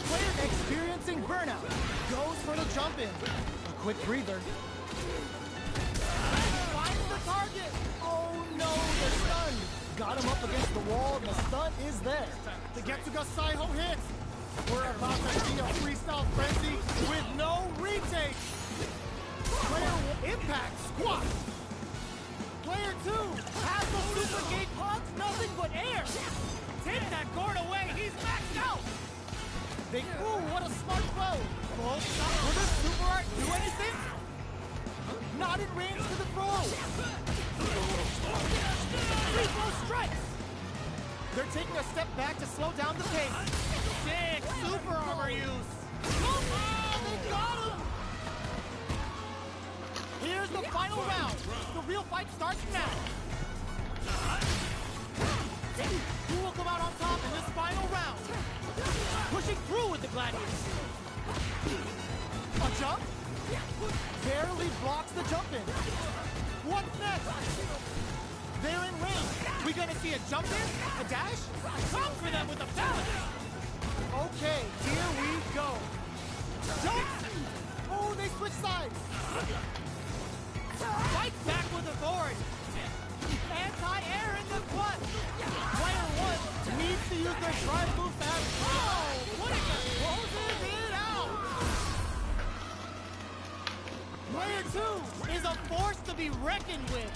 Player experiencing burnout. Goes for the jump in. A quick breather. Finds the target. Oh no, the stun. Got him up against the wall and the stun is there. The Getsuga Saiho hits. We're about to see a freestyle frenzy with no retake. Player impact squat. Player 2 has the super gate punch, nothing but air. Take that guard away, he's maxed out. Ooh, what a smart throw. Will this super art do anything? Not in range for the throw. Free throw strikes. They're taking a step back to slow down the pace. Sick super armor use. Oh, they got him. Here's the final round. The real fight starts now. Who will come out on top in this final round? Pushing through with the Gladius. A jump? Barely blocks the jump in. What's next? They're in range. We gonna see a jump in? A dash? Come for them with a balance. Okay, here we go. Jump! Oh, they switch sides. Fight back with authority. Anti-air in the butt. Player 1 needs to use their drive move fast. Oh, what it just closes it out. Player 2 is a force to be reckoned with.